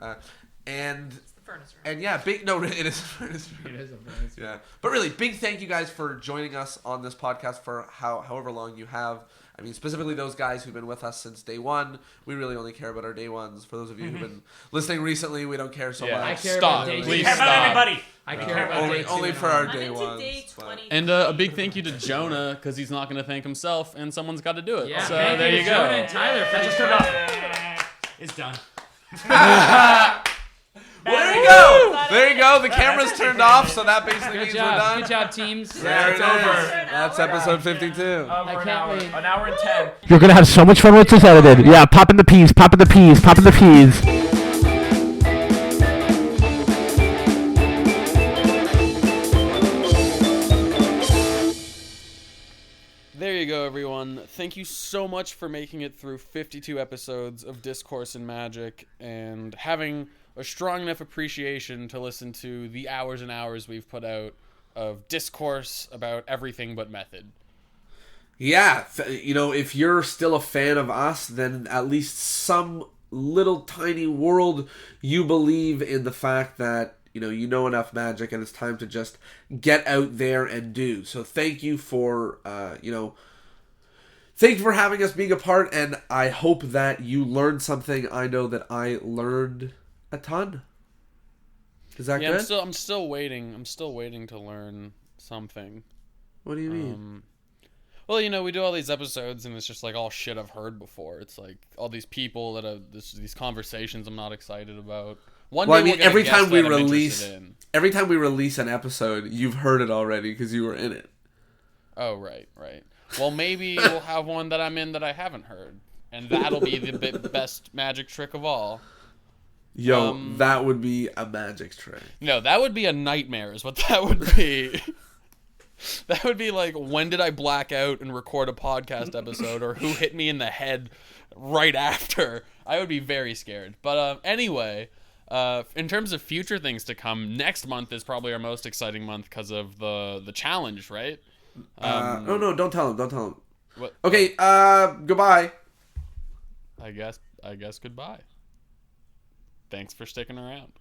And Furnace room. and yeah, it is a furnace room. It is a furnace room. Yeah, but really, big thank you guys for joining us on this podcast for however long you have. I mean, specifically those guys who've been with us since day one. We really only care about our day ones. For those of you who've been listening recently, we don't care so much. I care about day Please Care about stop. everybody. I care about only for our day ones. I'm into day 20. And a big thank you to Jonah because he's not going to thank himself, and someone's got to do it. Yeah, so thank there you you to go. Jonah and Tyler for just Turn off. It's done. Well, there you go. There you go. The camera's turned off, so that basically means Good we're done. job. Good job, teams. There It's it over. is. That's episode 52. Over can't wait. an hour and 10. You're gonna have so much fun with this edited. Yeah, popping the peas. There you go, everyone. thank you so much for making it through 52 episodes of Discourse in Magic and having a strong enough appreciation to listen to the hours and hours we've put out of discourse about everything but method. Yeah, if you're still a fan of us, then at least some little tiny world you believe in the fact that you know enough magic and it's time to just get out there and do. So thank you for thank you for having us, being a part, and I hope that you learned something. I know that I learned a ton. Is that good? I'm still waiting. I'm still waiting to learn something. What do you mean? Well, we do all these episodes, and it's just like all shit I've heard before. It's like all these people that have these conversations I'm not excited about. Every time we release an episode, you've heard it already because you were in it. Oh, right. Well, maybe we'll have one that I'm in that I haven't heard, and that'll be the best magic trick of all. Yo, that would be a magic trick. No, that would be a nightmare is what that would be. That would be like, when did I black out and record a podcast episode, or who hit me in the head right after? I would be very scared. But anyway, in terms of future things to come, next month is probably our most exciting month because of the challenge, right? No, don't tell him. What? Okay, goodbye. I guess goodbye. Thanks for sticking around.